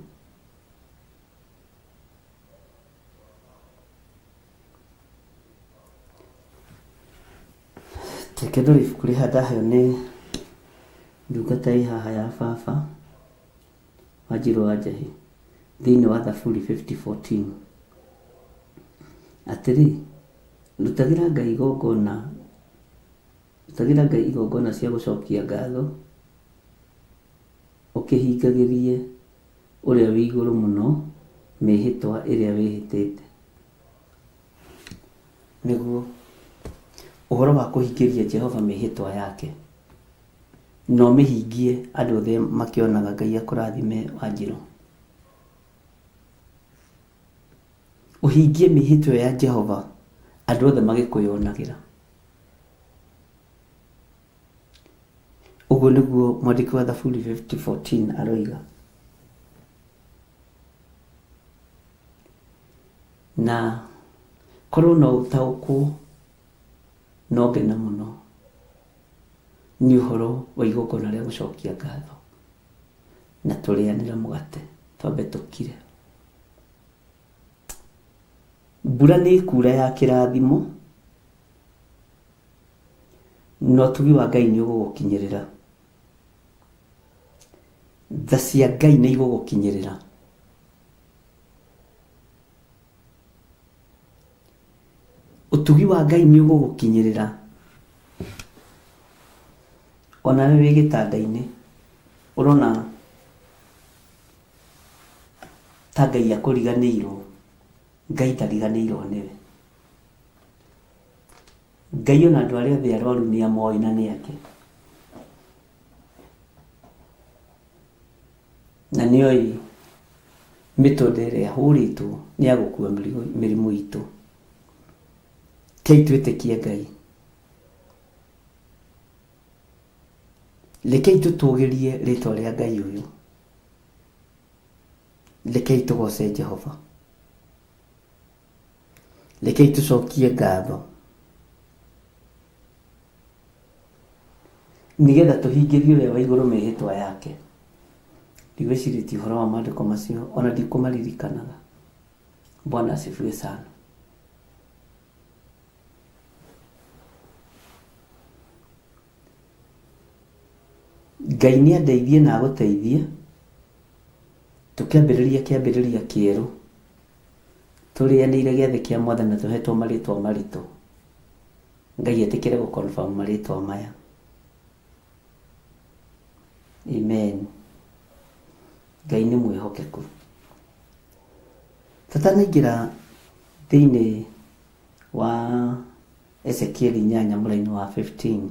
Tekendora ibuku rĩha ndaheo nĩ ndungata haha ya baba Wanjirũ wa Njahĩ thĩinĩ wa Thaburi 50:14 atĩrĩ, rutagĩra Ngai igongona cia gũcokia ngatho, ũkĩhingagĩrie ũrĩa wĩ igũrũ mũno mĩhĩtwa ĩrĩa wĩhĩtĩte. Nĩguo ũhoro wa kũhingĩria Jehova mĩhĩtwa yake, no mĩhingie andũ othe makĩonaga Ngai akũrathime Wanjirũ. Ũhingie mĩhĩtwa ya Jehova andũ othe magĩkwĩonagĩra. Ũguo nĩguo mwandĩki wa Thaburi 50:14 aroiga. Na korwo no ũtaũkwo no ngena mũno nĩ ũhoro wa igongona rĩa gũcokia ngatho, na tũrĩanĩra mũgate twambe tũkire. Mbura nĩ kuura ya kĩrathimo no tugi wa Ngai nĩ ũgũgũkinyĩrĩra. Tha cia Ngai nĩ igũgũkinyĩrĩra. Ũtugi wa Ngai nĩ ũgũgũkinyĩrĩra. Ona we wĩ gĩtanda-inĩ ũrona ta Ngai akũriganĩirwo. Ngai ndariganĩirwo nĩwe. Ngai ona andũ arĩa othe arwaru nĩ amoĩ na nĩ ake. Na nĩoĩ mĩtũnda ĩrĩa hũrĩtwo nĩ ya gũkua mĩrimũ itũ. Kei twĩtĩkie Ngai. Rekei tũtũgĩrie rĩtwa rĩa Ngai ũyũ. Rekei tũgoce Jehova. Rekei tũcokie ngatho. Nigetha tũhingĩrie ũrĩa wa igũrũ mĩhĩtwa yake. Ndigwĩcirĩtie ũhoro wa maandĩko macio ona ndikũmaririkanaga. Bwana asifiwe sana. Ngai nĩ andeithie na agũteithie. Tũkĩambĩrĩria kĩambĩrĩria kĩerũ. Tũrĩanĩire gĩathĩ kĩa Mwathani na tũhetwo marĩtwa maritũ. Ngai etĩkĩre gũconfirm marĩtwa maya. Amen. Ngai nĩ mwĩhokeku. Tũtanaingĩra thĩinĩ wa Ezekiel 8 mũraini wa 15.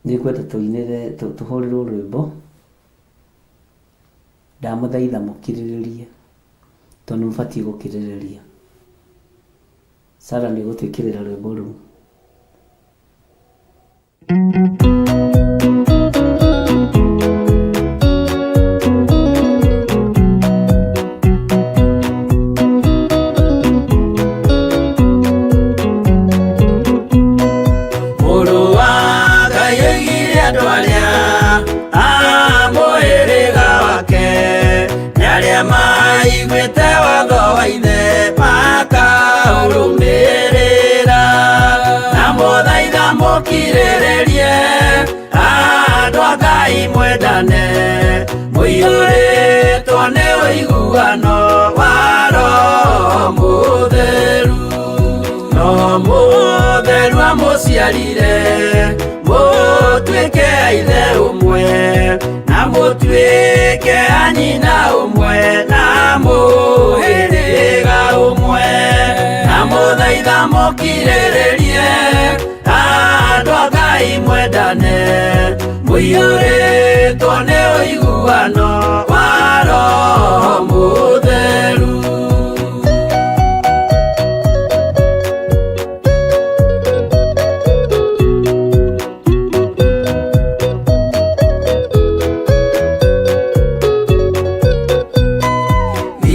Nĩngwenda tũhũrĩrwo rwĩmbo. Ndamũthaitha mũkirĩrĩrie tondũ mũbatiĩ gũkirĩrĩria. Sara nĩ gũtwĩkĩrĩra rwĩmbo rũu. Kirĩrĩrie andũ a Ngai mwendane, mũiyũrĩtwo nĩ ũiguano wa Roho Mũtheru. Roho Mũtheru amũciarire mũtuĩke a ithe ũmwe na mũtuĩke a nyina ũmwe na mũhĩrĩga ũmwe. Na mũthaitha mũkirĩrĩrie andũ a Ngai mwendane, mũiyũrĩtwo nĩ ũiguano wa Roho Mũtheru.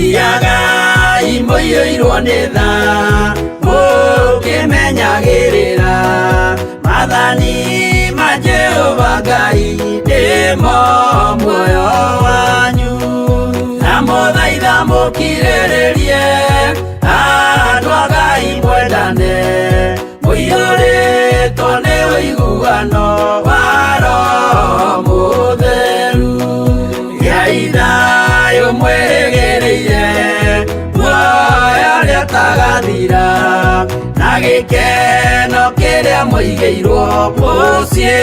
Thiagai mũiyũirwo nĩ tha mũkĩmenyagĩrĩra mathani ma Jehova Ngai ndĩmo muoyo wanyu. Na mũthaitha mũkirĩrĩrie andũ a Ngai mwendane, mũiyũrĩtwo nĩ ũiguano wa Roho Mũtheru. Gĩai thayũ mwĩrĩgĩrĩire muoyo ũrĩa ũtagathira na gĩkeno kĩrĩa mũigĩirwo mũciĩ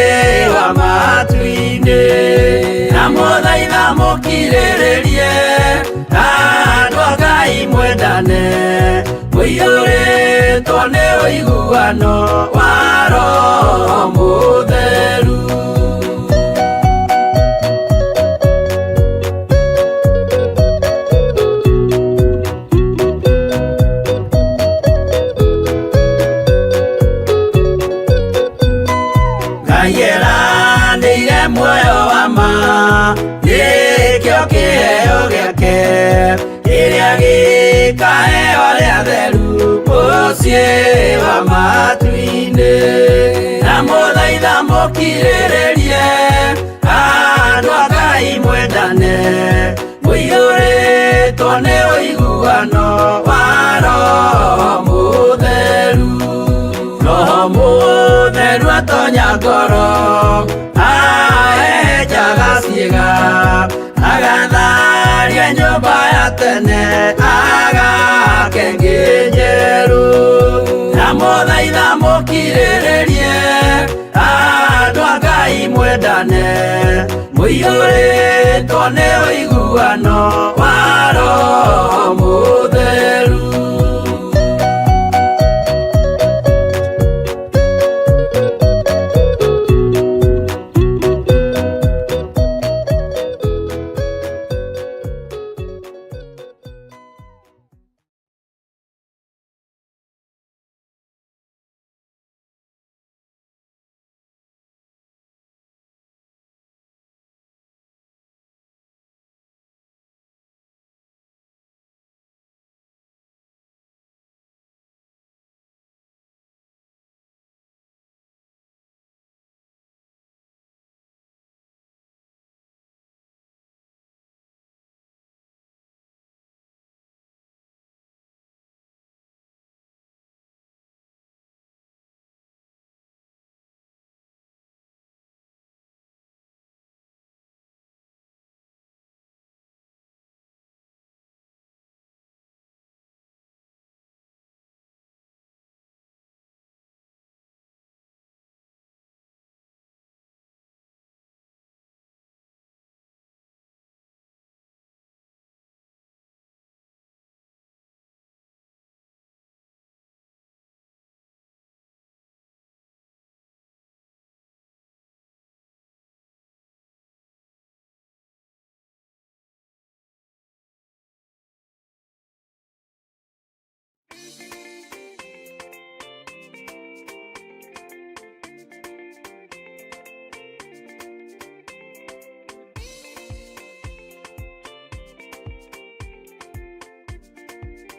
wa matu-inĩ. Na mũthaitha mũkirĩrĩrie andũ a Ngai mwendane, mũiyũrĩtwo nĩ ũiguano wa Roho Mũtheru. Ngai muoyo wa ma gĩkĩo kĩheo gĩake kĩrĩa gĩkaheo arĩa atheru mũciĩ wa matu-inĩ. Na mũthaitha mũkirĩrĩrie andũ a Ngai mwendane, mũiyũrĩtwo nĩ ũiguano wa Roho Mũtheru. Roho Mũtheru atonya ngoro aenjaga ciĩga agatharia nyũmba ya tene agake njerũ na mũthaitha mũkirĩrĩrie andũ a Ngai mwendane mũiyũrĩtwo nĩ ũiguano wa Roho Mũtheru.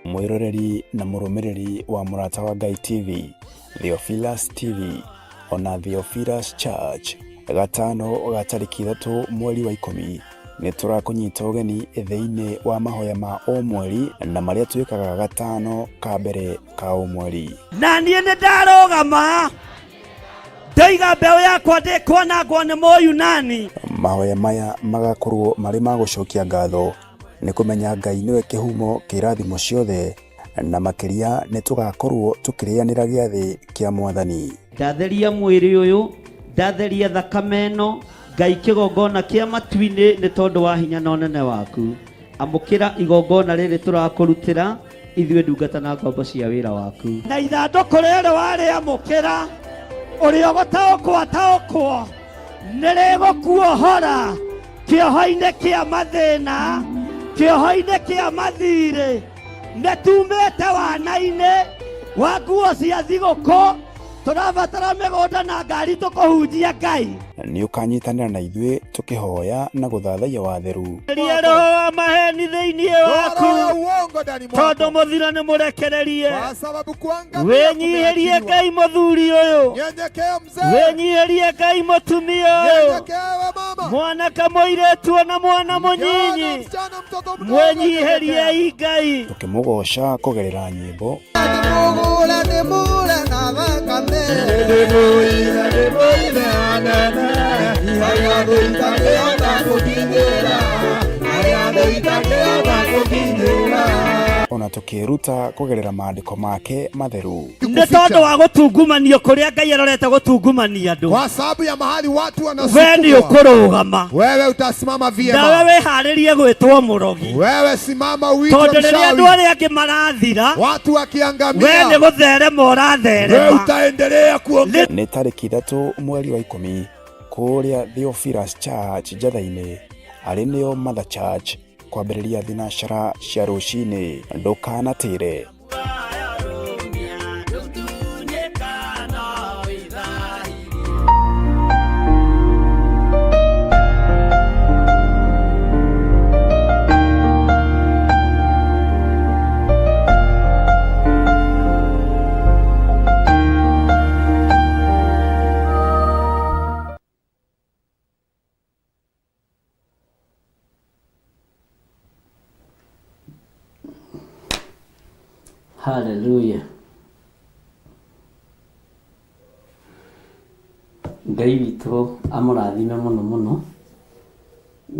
mwiroreri na mũrũmĩrĩri wa Mũrata wa Ngai TV, Theophilus TV, ona Theophilus Church, gatano ga tariki 3 mweri wa 10 nĩ tũrakũnyita ũgeni thĩinĩ wa mahoya ma o mweri na marĩa twĩkaga gatano ka mbere ka o mweri. Na niĩ nĩ ndarũgama ndaiga mbeũ yakwa ndĩkwanangwo nĩ Mũyunani. Mahoya maya magakorwo marĩ ma gũcokia ngatho nĩ kũmenya Ngai nĩwe kĩhumo kĩrathimo ciothe na makĩria nĩ tũgakorwo tũkĩrĩanĩra gĩathĩ kĩa Mwathani. Ndatheria mwĩrĩ ũyũ, ndatheria thakame ĩno, Ngai kĩgongona kĩa matu-inĩ nĩ tondũ wa hinya na ũnene waku. Amũkĩra igongona rĩrĩ tũrakũrutĩra ithuĩ ndungata na ngombo cia wĩra waku. Na ithandũkũ rĩrĩ warĩamũkĩra ũrĩa gũtaũkwo nĩrĩgũkuohora kĩoho-inĩ kĩa mathĩna, kĩoho-inĩ kĩa mathirĩ, nĩtumĩte wana-inĩ wa nguo cia thigũkũ, tũrabatara mĩgũnda na ngari tũkũhunjia Ngai. Nĩ ũkanyitanĩra na ithuĩ tũkĩhoya na gũthathaiya watheru. Roho wa maheni thĩinĩ waku tondũ mũthiro nĩ mũrekererie. Wĩnyihĩrie Ngai mũthuri ũyũ, wĩnyihĩrie Ngai mũtumia ũyũ, mwanake mũirĩtu na mwana mũnyinyi, mwĩnyihĩrie Ngai. Tũkĩmũgoca kũgerera nyĩmbo ona tũkĩruta kũgerera maandĩko make matheru. Nĩ tondũ wa gũtungumanio kũrĩa Ngai arorete gũtungumania andũ. Kwa sababu ya mahali watu Wewe wanasukuma, nĩ ũkũrũgama, wewe utasimama vyema. nawe wĩharĩrie gwĩtwo mũrogi, Wewe simama uitwe tondũ rĩrĩa andũ mchawi. arĩa angĩ marathira, Watu we nĩ wakiangamia, gũtherema wewe ũratherema. utaendelea kuongea. Nĩ tariki 3 mweri wa 10 kũrĩa Theophilus Church Njatha-inĩ arĩ nĩyo Mother Church kwambĩrĩria thinacara cia rũcinĩ. Ndũkanatĩre. Haleluya. Ngai witũ amũrathime mũno mũno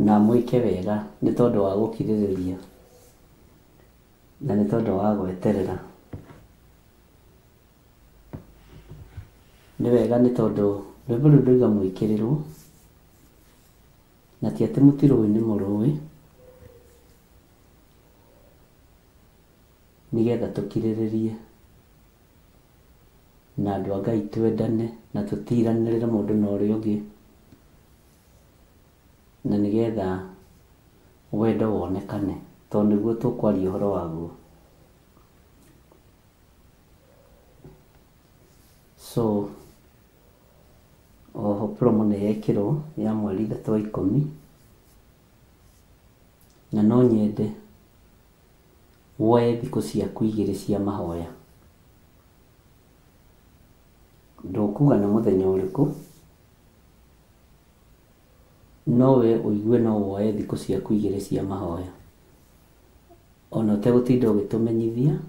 na mwĩke wega nĩ tondũ wa gũkirĩrĩria na nĩ tondũ wa gweterera. Nĩ wega nĩ tondũ rwĩmbo rũu ndauga mwĩkĩrĩrwo na ti atĩ mũtirũĩ nĩ mũrũĩ, nĩgetha tũkirĩrĩrie na andũ a Ngai twendane na tũtiranĩrĩre mũndũ na ũrĩa ũngĩ, na nĩgetha wendo wonekane, tondũ nĩguo tũkwaria ũhoro waguo. So oho promo nĩ yekĩrwo ya mweri 3 wa 10, na no nyende woe thikũ ciaku 2 cia mahoya. Ndũkuga nĩ mũthenya ũrĩkũ, no we ũigue no woe thikũ ciaku 2 cia mahoya, ona ũtegũtinda ũgĩtũmenyithia,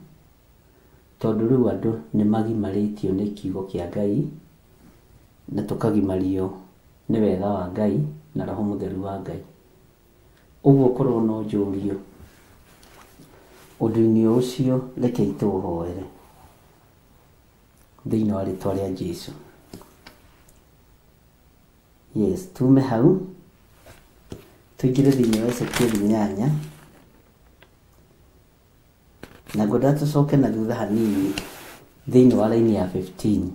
tondũ rĩu andũ nĩ magimarĩtio nĩ kiugo kĩa Ngai na tũkagimario nĩ wega wa Ngai na Roho Mũtheru wa Ngai. Ũguo korwo no njũrio ũndũ-inĩ ũcio, rekei tũũhoere thĩinĩ wa rĩtwa rĩa Jesũ. Yes, tume hau tũingĩre thĩinĩ wa Ezekieli 8 na ngwenda tũcoke na thutha hanini thĩinĩ wa raini ya 15.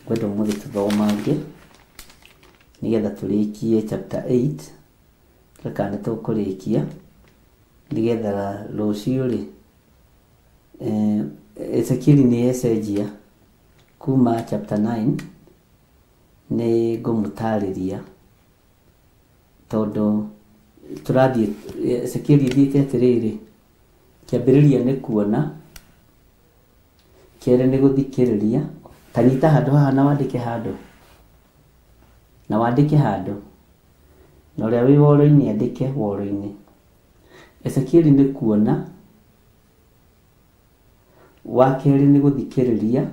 Ngwenda ũmũthĩ tũthomange nĩgetha tũrĩkie chapter 8, reka nĩ tũkũrĩkia nĩgetha rũciũ rĩ Ezekieli nĩ ecenjia kuma chapter 9 nĩ ngũmũtarĩria, tondũ tũrathiĩ Ezekieli thiĩte atĩrĩrĩ, kĩambĩrĩria nĩ kuona, kerĩ nĩ gũthikĩrĩria. Tanyita handũ haha na wandĩke handũ, na wandĩke handũ, na ũrĩa wĩ woro-inĩ andĩke woro-inĩ. Ezekieli nĩ kuona, wa kerĩ nĩ gũthikĩrĩria.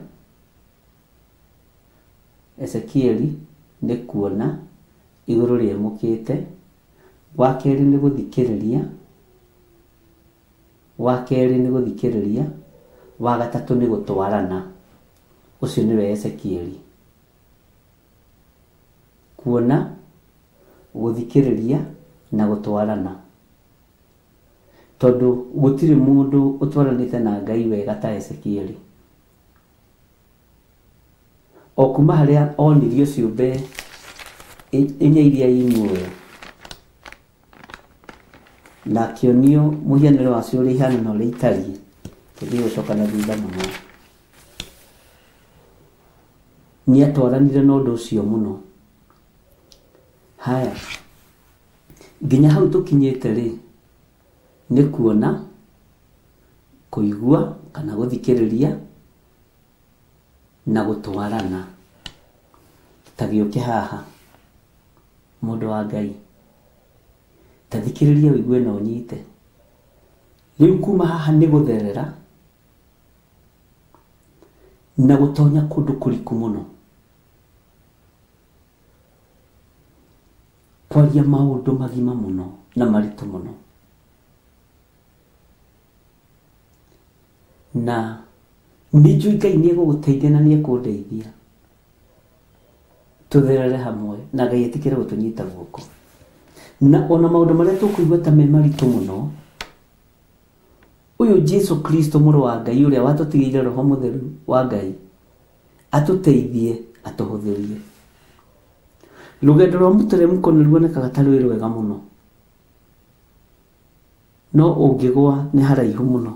Ezekieli nĩ kuona igũrũ rĩemũkĩte, wa kerĩ nĩ gũthikĩrĩria, wa kerĩ nĩ gũthikĩrĩria, wa gatatũ nĩ gũtwarana. Ũcio nĩwe Ezekieli. Kuona, gũthikĩrĩria na gũtwarana, tondũ gũtirĩ mũndũ ũtwaranĩte na Ngai wega ta Ezekieli. O kuma harĩa onirio ciũmbe inya iria i muoyo na akĩonio mũhianĩre wacio ũrĩa ihana na ũrĩa itariĩ, tũthiĩ gũcoka na thutha mũno, nĩ atwaranire na ũndũ ũcio mũno. Haya, nginya hau tũkinyĩte rĩ, nĩ kuona, kũigua kana gũthikĩrĩria na gũtwarana. Ta gĩũke haha, mũndũ wa Ngai, ta thikĩrĩria ũigue na ũnyite. Rĩu kuma haha nĩ gũtherera na gũtonya kũndũ kũriku mũno, kwaria maũndũ magima mũno na maritũ mũno. Na nĩ njũĩ Ngai nĩ egũgũteithia na nĩ ekũndeithia tũtherere hamwe na Ngai etĩkĩre gũtũnyita guoko. Na ona maũndũ marĩa tũkũigua ta me maritũ mũno, ũyũ Jesũ Kristo mũrũ wa Ngai ũrĩa watũtigĩire Roho Mũtheru wa Ngai atũteithie, atũhũthĩrie. Rũgendo rwa mũteremko nĩ ruonekaga ta rwĩ rwega mũno, no ũngĩgwa nĩ haraihu mũno.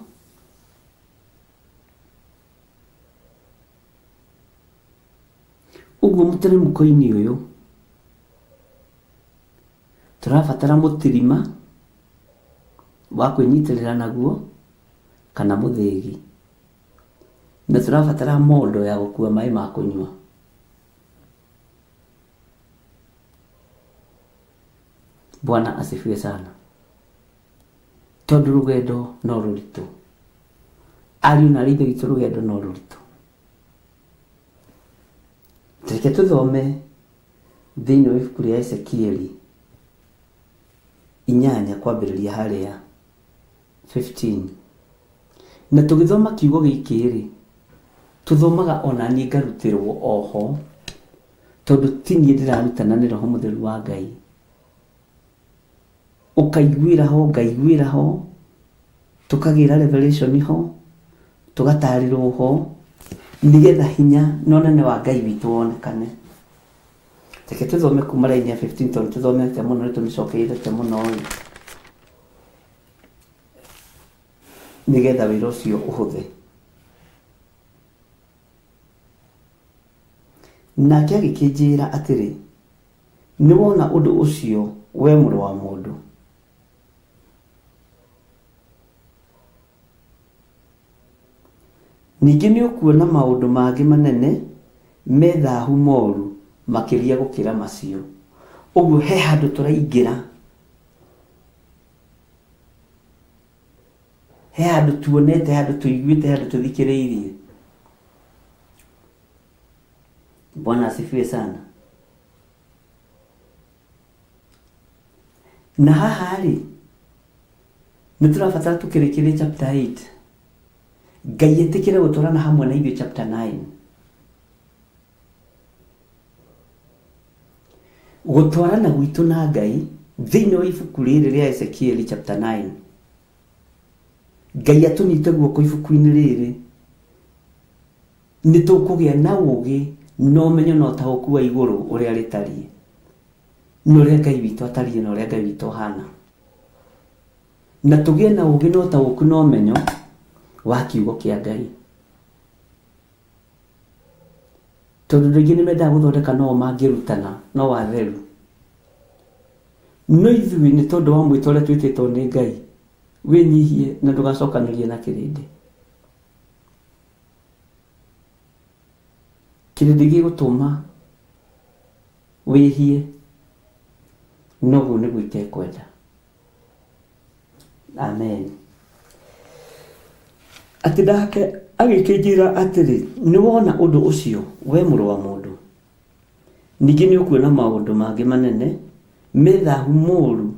Ũguo mũteremko-inĩ ũyũ tũrabatara mũtirima wa kwĩnyitĩrĩra naguo kana mũthĩgi, na tũrabatara mondo ya gũkua maĩ ma kũnyua. Bwana asifiwe sana. Tondũ rũgendo no rũritũ, ariũ na ithe witũ, rũgendo no rũritũ. reke tuthome thĩinĩ wa ibuku rĩa Ezekieli 8 kwambĩrĩria harĩa 15. Na tũgĩthoma kiugo gĩkĩ rĩ, tuthomaga ona niĩ ngarutĩrwo oho, tondũ ti niĩ ndĩrarutana nĩ Roho Mũtheru wa Ngai. Ũkaiguĩra ho, ngaiguĩra ho, tũkagĩra revelation ho, tũgatarĩrwo ho, nĩgetha hinya na ũnene wa Ngai witũ wonekane. Reke tuthome kuma raini ya 15 tondũ tuthomete mũno nĩ tũmĩcokeirete mũno nĩgetha wĩra ũcio ũhũthe. Nake agĩkĩnjĩra atĩrĩ, nĩ wona ũndũ ũcio we mũrũ wa mũndũ? Ningĩ nĩ ũkuona maũndũ mangĩ manene me thaahu moru makĩria gũkĩra macio. Ũguo he handũ tũraingĩra, he handũ tuonete, handũ tũiguĩte, handũ tũthikĩrĩirie. Bwana asifiwe sana. Na haha rĩ, nĩ tũrabatara tũkĩrĩkĩrie chapter 8. Ngai etĩkĩre gũtwarana hamwe na ithuĩ chapter 9. Gũtwarana gwitũ na Ngai thĩinĩ wa ibuku rĩrĩ rĩa Ezekieli chapter 9. Ngai atũnyite guoko ibuku-inĩ rĩrĩ, nĩ tũkũgĩa na ũũgĩ na ũmenyo na ũtaũku wa igũrũ ũrĩa rĩtariĩ, na ũrĩa Ngai witũ atariĩ na ũrĩa Ngai witũ ũhana. Na tũgĩe na ũũgĩ na ũtaũku na ũmenyo wa kiugo kĩa Ngai. Tondũ andũ aingĩ nĩ mendaga gũthondeka no mangĩrutana no watheru. No ithuĩ nĩ tondũ wa mwĩto ũrĩa twĩtĩtwo nĩ Ngai, wĩnyihie na ndũgacokanĩrie na kĩrĩndĩ. Kĩrĩndĩ gĩgũtũma wĩhie, noguo nĩguo itekwenda. Amen. Atĩ nake agĩkĩnjĩra atĩrĩ, nĩ wona ũndũ ũcio we mũrũ wa mũndũ? Ningĩ nĩ ũkuona maũndũ mangĩ manene me thaahu moru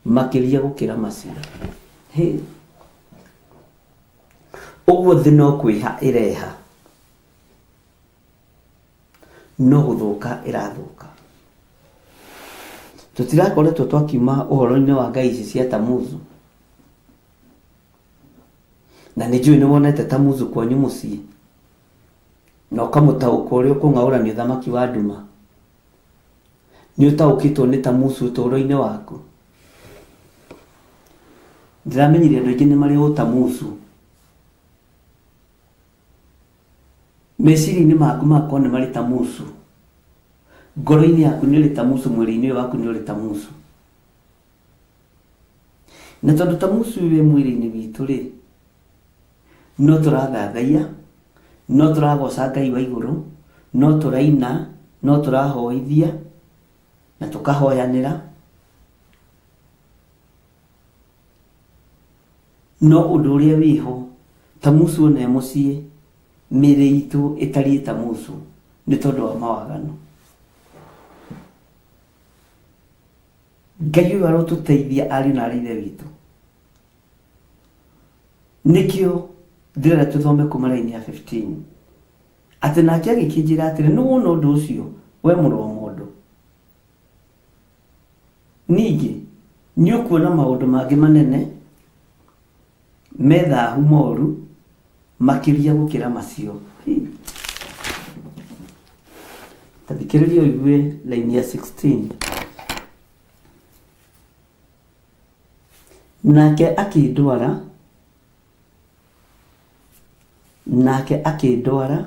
makĩria gũkĩra macio. Ũguo thĩ no kwĩha ĩreha, no gũthũka ĩrathũka. Tũtirakoretwo twakiuma ũhoro-inĩ wa ngai ici cia Tamuzu. Na nĩ njũĩ nĩ wonete Tamuzu kwanyu mũciĩ, na ũkamũtaũka ũrĩa ũkũng'aũrania ũthamaki wa nduma. Nĩ ũtaũkĩtwo nĩ Tamuzu ũtũũro-inĩ waku. Ndĩramenyire andũ aingĩ nĩ marĩ ũtamuzu. Meciria-inĩ maku makwa nĩ marĩ Tamuzu. Ngoro-inĩ yaku nĩ ũrĩ Tamuzu, mwĩrĩ-inĩ waku nĩ ũrĩ Tamuzu. Na tondũ Tamuzu wĩ mwĩrĩ-inĩ witũ rĩ, no tũrathathaiya, no tũragoca Ngai wa igũrũ, no tũraina, no tũrahoithia na tũkahoyanĩra. No ũndũ ũrĩa wĩho, Tamuzu ona mũciĩ, mĩĩrĩ itũ ĩtariĩ Tamuzu nĩ tondũ wa mawagano. Ngai ũyũ arotũteithia ariũ na aarĩ a Ithe witũ. Nĩkĩo ndĩrenda tũthome kuma raini ya 15. Atĩ nake agĩkĩnjĩra atĩrĩ, nĩ wona ũndũ ũcio we mũrũ wa mũndũ? Ningĩ nĩ ũkuona maũndũ mangĩ manene me thaahu moru makĩria gũkĩra macio. Tathikĩrĩria ũigue raini ya 16. Nake akĩndwara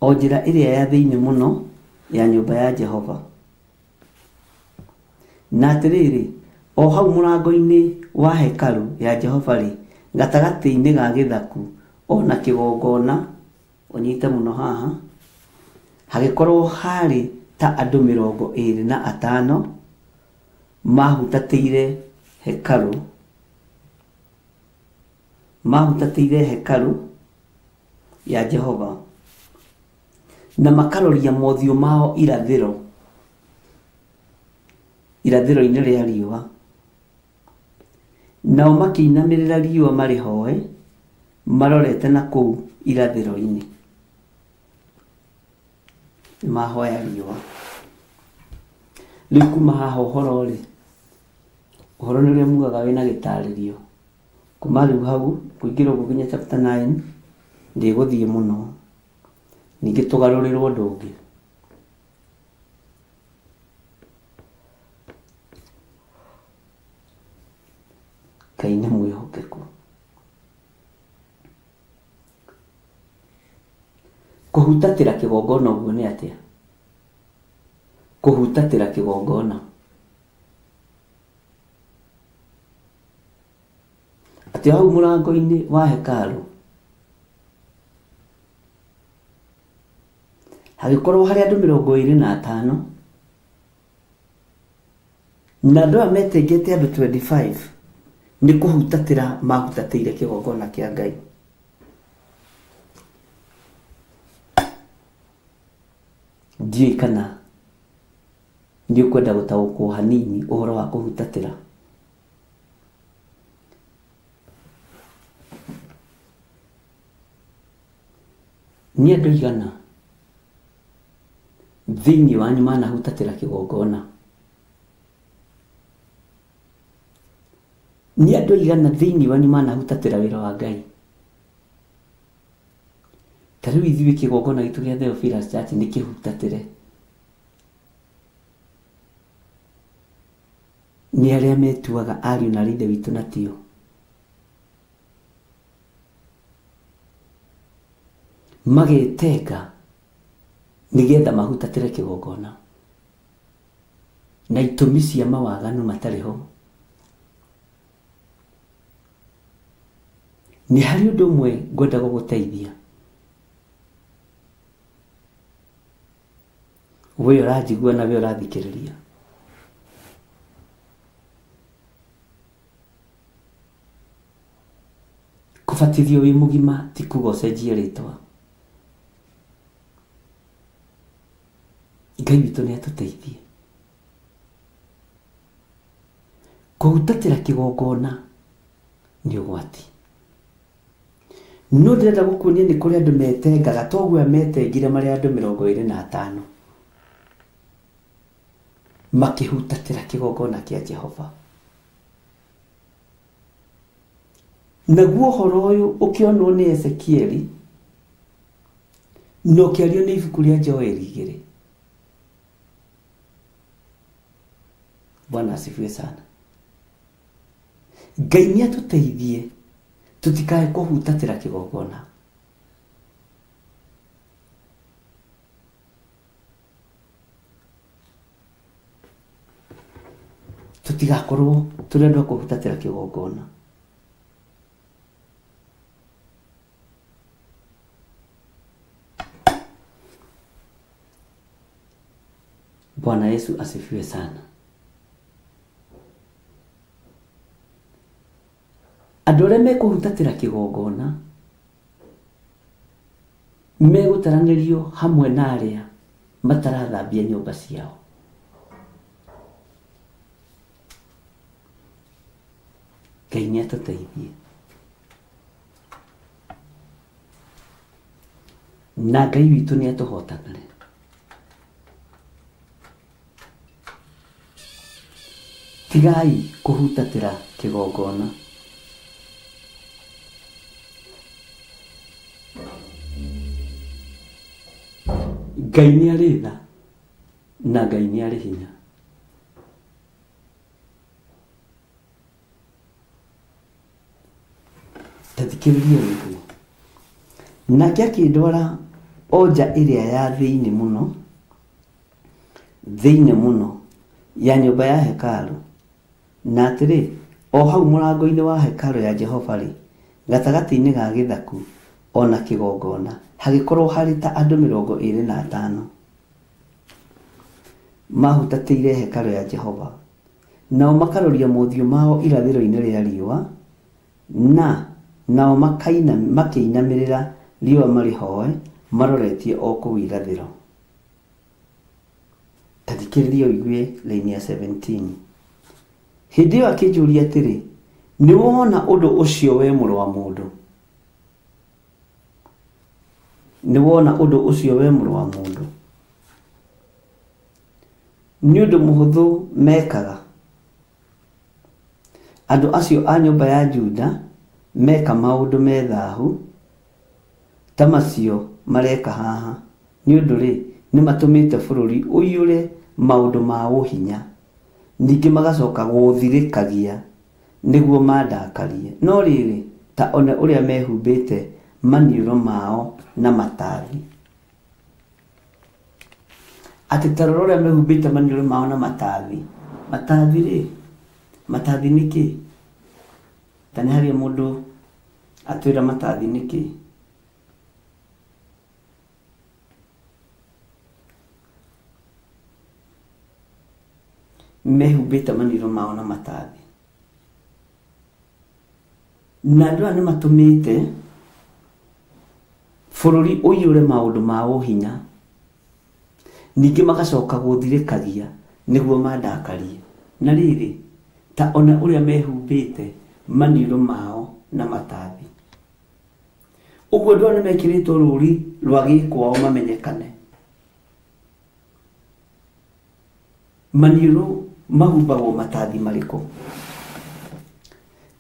o njĩra ĩrĩa ya thĩinĩ mũno ya nyũmba ya Jehova. Na atĩrĩrĩ, o hau mũrango-inĩ wa hekaru ya Jehova rĩ, gatagatĩ-inĩ ga gĩthaku ona kĩgongona, ũnyite mũno haha, hagĩkorwo harĩ ta andũ 25 mahutatĩire hekaru ya Jehova. na makaroria mothiũ mao irathĩro-inĩ rĩa riũa, nao makĩinamĩrĩra riũa marĩ hoe marorete na kũu irathĩro-inĩ. Mahoya riũa. Rĩu kuma haha ũhoro nĩ ũrĩa mugaga wĩna gĩtarĩrio. Kuma rĩu hau kũingĩra ũguo nginya chapter 9 ndĩgũthiĩ mũno, ningĩ tũgarũrĩrwo ũndũ ũngĩ. Ngai nĩ mwĩhokeku. Kũhutatĩra kĩgongona ũguo nĩ atĩa? Kũhutatĩra kĩgongona atĩ hau mũrango-inĩ wa hekarũ hagĩkorwo harĩ andũ 25 na andũ aya metĩngĩte andũ 25 nĩ kũhutatĩra mahutatĩire kĩgongona kĩa Ngai. Ndiũĩ kana nĩ ũkwenda gũtaũkwo hanini ũhoro wa kũhutatĩra. Nĩ andũ igana thĩinĩ wanyu manahutatĩra kĩgongona? Nĩ andũ igana thĩinĩ wanyu manahutatĩra wĩra wa Ngai? Ta rĩu ithuĩ kĩgongona gitũ gĩa Theophilus Church nĩ kĩhutatĩre. Nĩ arĩa metuaga ariũ na ithe witũ na tio. Magetenga nĩgetha mahutatĩre kĩgongona na itũmi cia mawaganu matarĩ ho. Nĩ harĩ ũndũ ũmwe ngwenda gũgũteithia. We ũranjigua na we ũrathikĩrĩria. Kũbatithio wĩ mũgima ti kuga ũcenjie rĩtwa. Ngai witũ nĩ atũteithie. Kũhutatĩra kĩgongona nĩ ũgwati. No ndĩrenda gũkuonia nĩ kũrĩ andũ metengaga toguo metengire marĩ andũ 25 makĩhutatĩra kĩgongona kĩa Jehova. Naguo ũhoro ũyũ ũkĩonwo nĩ Ezekieli na ũkĩario nĩ ibuku rĩa Joeli 2. Bwana asifiwe sana. Ngai nĩ atũteithie tutikae kũhutatĩra kĩgongona. Tutigakorwo tũrĩ andũ a kũhutatĩra kĩgongona. Bwana Yesu asifiwe sana. Andũ arĩa mekũhutatĩra kĩgongona megũtaranĩrio hamwe na arĩa matarathambia nyũmba ciao. Ngai nĩ atũteithie. Na Ngai witũ nĩ atũhotanĩre. Tigai kũhutatĩra kĩgongona. Ngai nĩ arĩ tha na Ngai nĩ arĩ hinya. Tathikĩrĩria ũguo. Nake akĩndwara o nja ĩrĩa ya thĩinĩ mũno ya nyũmba ya hekarũ. Na atĩrĩ, o hau mũrango-inĩ wa hekarũ ya Jehova rĩ, gatagatĩ-inĩ ga gĩthaku ona kĩgongona hagĩkorwo harĩ ta andũ 25 mahutatĩire hekarũ ya Jehova, nao makaroria mothiũ mao irathĩro-inĩ rĩa riũa, nao makĩinamĩrĩra riũa marĩ hoe maroretie o kũu irathĩro. Ta thikĩrĩria ũigue raini ya 17. Hĩndĩ ĩyo akĩnjũria atĩrĩ, nĩ wona ũndũ ũcio we mũrũ wa mũndũ? Nĩ wona ũndũ ũcio we mũrũ wa mũndũ? Nĩ ũndũ mũhũthũ mekaga. Andũ acio a nyũmba ya Juda meka maũndũ me thaahu ta macio mareka haha, nĩ ũndũ rĩ nĩ matũmĩte bũrũri ũiyũre maũndũ ma ũhinya, ningĩ magacoka gũthirĩkagia nĩguo mandakarie. No rĩrĩ ta one ũrĩa mehumbĩte maniũrũ mao na matathi. Atĩ ta rora ũrĩa mehumbĩte maniũrũ mao na matathi. Matathi rĩ, matathi nĩkĩ? Ta nĩ harĩ mũndũ atwĩra matathi nĩkĩ? Mehumbĩte maniũrũ mao na matathi. Na andũ aya nĩ matũmĩte bũrũri ũiyũre maũndũ ma ũhinya, ningĩ magacoka gũthirĩkagia nĩguo mandakarie. Na rĩrĩ ta ona ũrĩa mehumbĩte maniũrũ mao na matathi. Ũguo andũ aya nĩ mekĩrĩtwo rũũri rwa gĩkwao mamenyekane. Maniũrũ mahumbagwo matathi marĩkũ?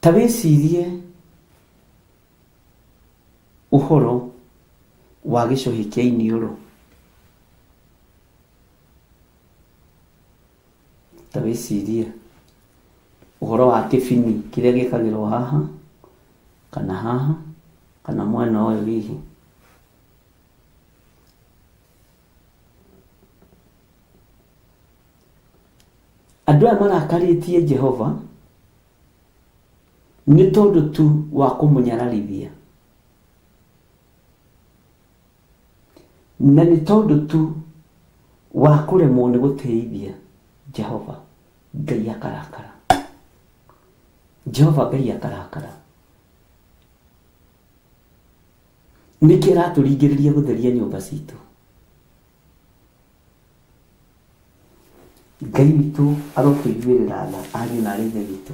Ta wĩcirie ũhoro wa gĩcohi kĩa iniũrũ. Ta wĩcirie ũhoro wa kĩbini kĩrĩa gĩkagĩrwo haha kana mwena ũyũ hihi. Andũ aya marakarĩtie Jehova nĩ tondũ tu wa kũmũnyararithia, na nĩ tondũ tu wa kũremwo nĩ gũtĩithia Jehova. Ngai akarakara. Jehova Ngai akarakara. Nĩkĩ aratũringĩrĩria gũtheria nyũmba citũ? Ngai witũ arotũiguĩrĩra tha, ariũ na aarĩ a Ithe witũ.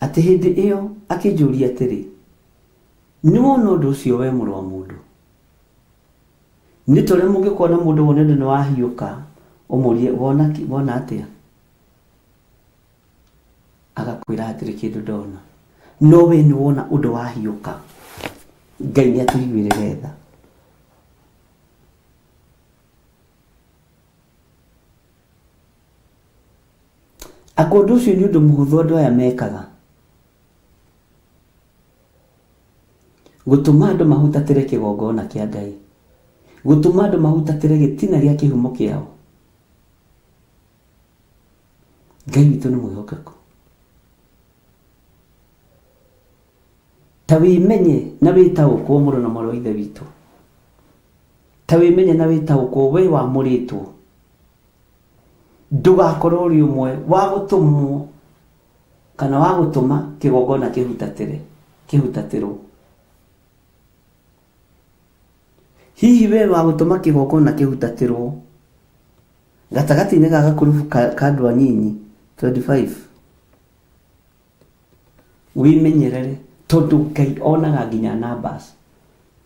Atĩ hĩndĩ ĩyo akĩnjũria atĩrĩ, nĩ wona ũndũ ũcio we mũrũ wa mũndũ? Nĩ ta ũrĩa mũngĩkona mũndũ wonete nĩ wahiũka ũmũrie wona atĩa? Agakwĩra hatirĩ kĩndũ ndona. No we nĩ wona ũndũ wahiũka. Ngai nĩ atũiguĩrĩre tha. Akwa ũndũ ũcio nĩ ũndũ mũhũthũ andũ aya mekaga. Gũtũma andũ mahutatĩre kĩgongona kĩa Ngai. Gũtũma andũ mahutatĩre gĩtina gĩa kĩhumo kĩao. Ngai witũ nĩ mwĩhokeku. Ta wĩmenye na wĩtaũkwo mũrũ na mwarĩ wa Ithe witũ. Ta wĩmenye na wĩtaũkwo we wamũrĩtwo. Ndũgakorwo ũrĩ ũmwe wa gũtũmwo kana wa gũtũma kĩgongona kĩhutatĩrwo. Hihi we wa gũtũma kĩgongona kĩhutatĩrwo gatagatĩ-inĩ ga gakurubu ka andũ anini 25. Wĩmenyerere tondũ Ngai onaga nginya numbers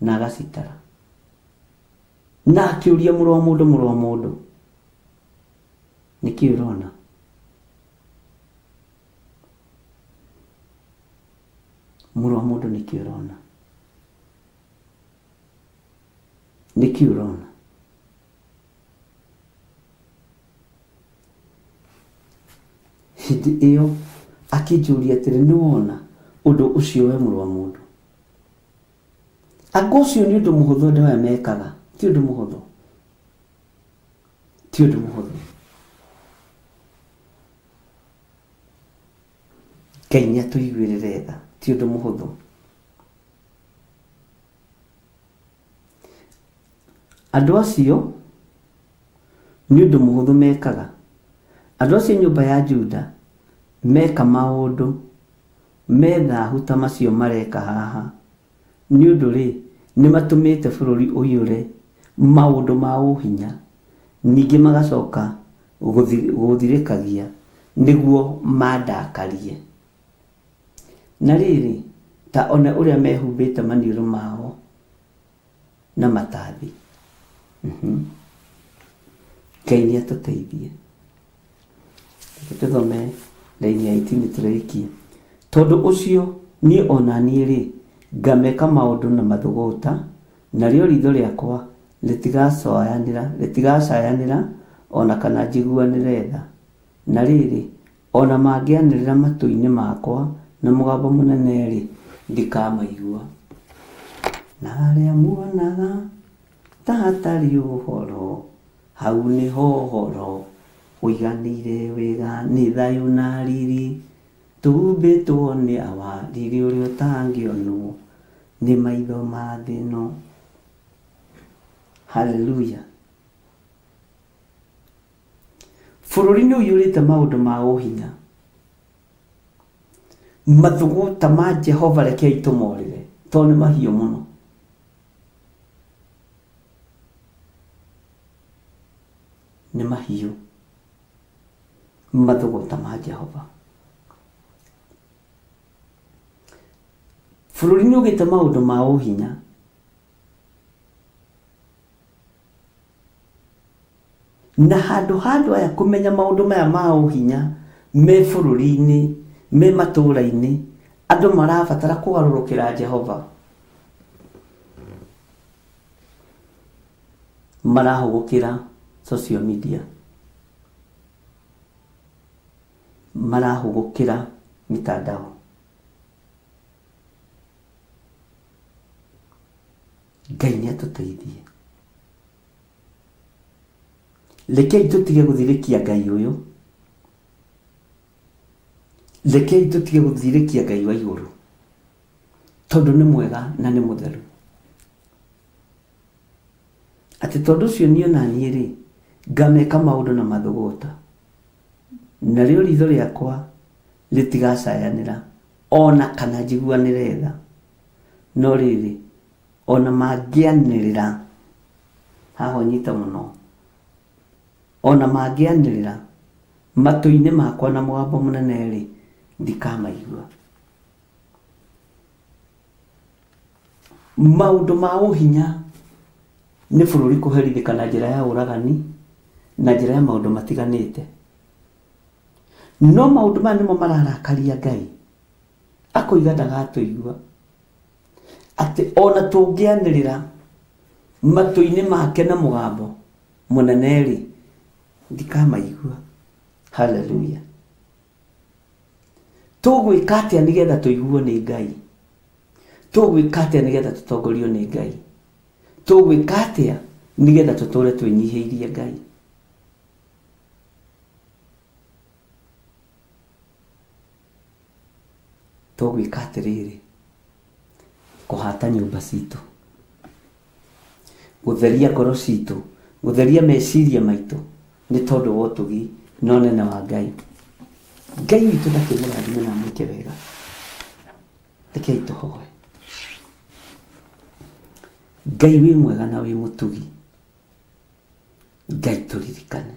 na agacitara. Na akĩũria mũrũ wa mũndũ, nĩkĩ ũrona? Mũrũ wa mũndũ nĩkĩ ũrona? Nĩkĩ ũrona? Hĩndĩ ĩyo akĩnjũria atĩrĩ, nĩ wona ũndũ ũcio we mũrũ wa mũndũ? Anga ũcio nĩ ũndũ mũhũthũ andũ aya mekaga? Ti ũndũ mũhũthũ. Ti ũndũ mũhũthũ. Ngai nĩ atũiguĩrĩre tha. Ti ũndũ mũhũthũ. Andũ acio nĩ ũndũ mũhũthũ mekaga. Andũ acio nyũmba ya Juda meka maũndũ methahu ta macio mareka haha nĩ ũndũ rĩ nĩ matũmĩte bũrũri ũiyũre maũndũ ma ũhinya, ningĩ magacoka gũthirĩkagia nĩguo mandakarie. Na rĩrĩ ta ona ũrĩa mehumbĩte maniũrũ mao na matathi. Ngai nĩ atũteithie. Tũthome raini ya 18 tũrĩkie. Tondũ ũcio niĩ ona niĩ rĩ ngameka maũndũ na mathũgũta, narĩo ritho rĩakwa rĩtigacayanĩra ona kana njiguanĩre tha. Na rĩrĩ ona mangĩanĩrĩra matũ-inĩ makwa na mũgambo mũnene rĩ ndikamaigua. Na arĩa muonaga ta hatarĩ ũhoro, hau nĩho ũhoro ũiganĩire wega, nĩ thayũ na riri, tuhumbĩtwo nĩ awa riri ũrĩa ũtangĩonwo nĩ maitho ma thĩ ĩno. Hallelujah. Bũrũri nĩ ũiyũrĩte maũndũ ma ũhinya, mathũgũta ma Jehova rekei tũmorĩre tondũ nĩ mahiũ mũno. Nĩ mahiũ mathũgũta ma Jehova. Bũrũri nĩ ũgĩte maũndũ ma ũhinya, na handũ aya kũmenya maũndũ maya ma ũhinya me bũrũri-inĩ me matũũra-inĩ, andũ marabatara kũgarũrũkĩra Jehova. Marahũgũkĩra social media, marahũgũkĩra mitandao. Ngai nĩ atũteithie. Rekei tũtige gũthirĩkia Ngai ũyũ, rekei tũtige gũthirĩkia Ngai wa igũrũ, tondũ nĩ mwega na nĩ mũtheru. Atĩ tondũ ũcio niĩ na niĩ rĩ ngameka maũndũ na mathũgũta, narĩo ritho rĩakwa rĩtigacayanĩra ona kana njiguanĩre tha. No rĩrĩ ona mangĩanĩrĩra, haha nyita mũno, ona mangĩanĩrĩra matũ-inĩ makwa na mũgambo mũnene rĩ ndikamaigua. Maũndũ ma ũhinya nĩ bũrũri kũherithĩka na njĩra ya ũragani na njĩra ya maũndũ matiganĩte. No maũndũ maya nĩmo mararakaria Ngai, akoiga ndagatũigua. Atĩ ona tũngĩanĩrĩra matũ-inĩ make na mũgambo mũnene rĩ ndikamaigua. Hallelujah. Tũgwĩka atĩa nĩgetha tũiguo nĩ Ngai? Tũgwĩka atĩa nĩgetha tũtongorio nĩ Ngai? Tũgwĩka atĩa nĩgetha tũtũre twĩnyihĩirie Ngai? Tũgwĩka atĩrĩrĩ, kũhata nyũmba citũ, gũtheria ngoro citũ, gũtheria meciria maitũ nĩ tondũ wa ũtugi na ũnene wa Ngai. Ngai witũ ndakĩmũrathime na amwĩke wega. Rekei tũhoe. Ngai wĩ mwega na wĩ mũtugi. Ngai tũririkane.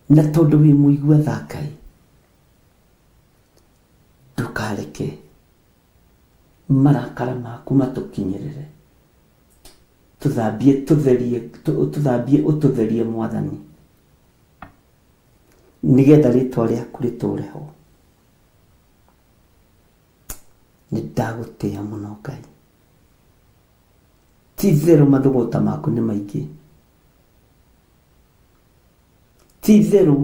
Na tondũ wĩ mũigua tha Ngai, ndũkareke marakara maku matũkinyĩrĩre. Tũthambie ũtũtherie Mwathani, nĩgetha rĩtwa rĩaku rĩtũre ho. Nĩ ndagũtĩĩa mũno Ngai. Ti-itherũ mathũgũta maku nĩ maingĩ. Ti-itherũ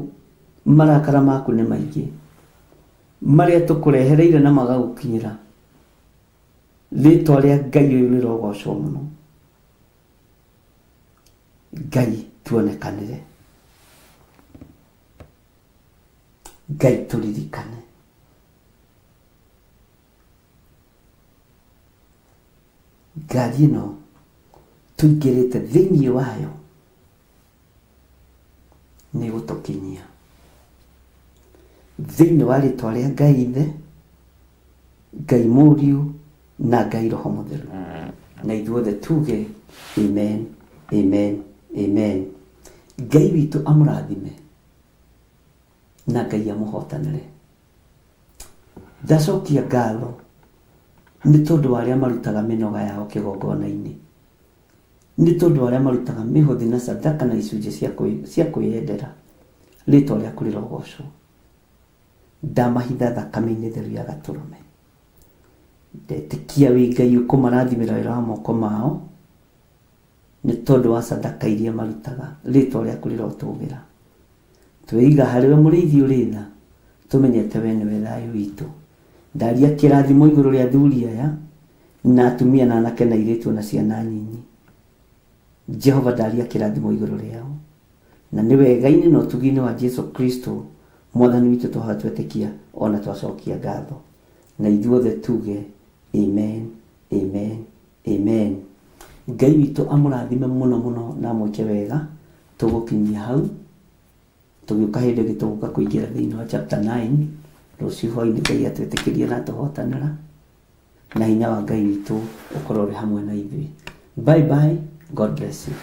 marakara maku nĩ maingĩ, marĩa tũkũrehereire na magagũkinyĩra. Rĩtwa rĩa Ngai ũyũ rĩrogocwo mũno. Ngai tuonekanĩre. Ngai tũririkane. Ngari ĩno tũingĩrĩte thĩinĩ wayo nĩ gũtũkinyia. thĩinĩ wa rĩtwa rĩa Ngai Ithe, Ngai Mũriũ na Ngai Roho Mũtheru. Na ithuothe tuge amen, amen, amen. Ngai witũ amũrathime na Ngai amũhotanĩre. Ndacokia ngatho nĩ tondũ wa arĩa marutaga mĩnoga yao kĩgongona-inĩ, nĩ tondũ wa arĩa marutaga mĩhothi na sadaka na icunjĩ cia kwĩyendera. Rĩtwa rĩaku rĩrogocwo. Ndamahitha thakame-inĩ theru ya Gatũrũme. Ndetĩkia wĩ Ngai ũkũmarathimĩra wĩra wa moko mao nĩ tondũ wa sadaka iria marutaga. Rĩtwa rĩaku rĩrotũgĩra. Twĩiga harĩwe mũrĩithi ũrĩ tha, tũmenyete we nĩwe thayũ witũ. Ndaria kĩrathimo igũrũ rĩa athuri aya na atumia na anake na airĩtu na ciana nyinyi. Jehova, ndaria kĩrathimo igũrũ rĩao, na nĩ wega-inĩ na ũtugi-inĩ wa Jesu Kristo mwathani witũ twahoya twetĩkia ona twacokia ngatho. Na ithuothe tuge amen, amen, amen. Ngai witũ amũrathime mũno mũno na amwĩke wega. Tũgũkinyia hau, tũgĩũka hĩndĩ ĩngĩ tũgũka kũingĩra thĩinĩ wa chapter 9 rũciũ hwaĩ-inĩ. Ngai atwĩtĩkĩrie na tũhotanĩra, na hinya wa Ngai witũ ũkorwo ũrĩ hamwe na ithuĩ. Bye bye, God bless you.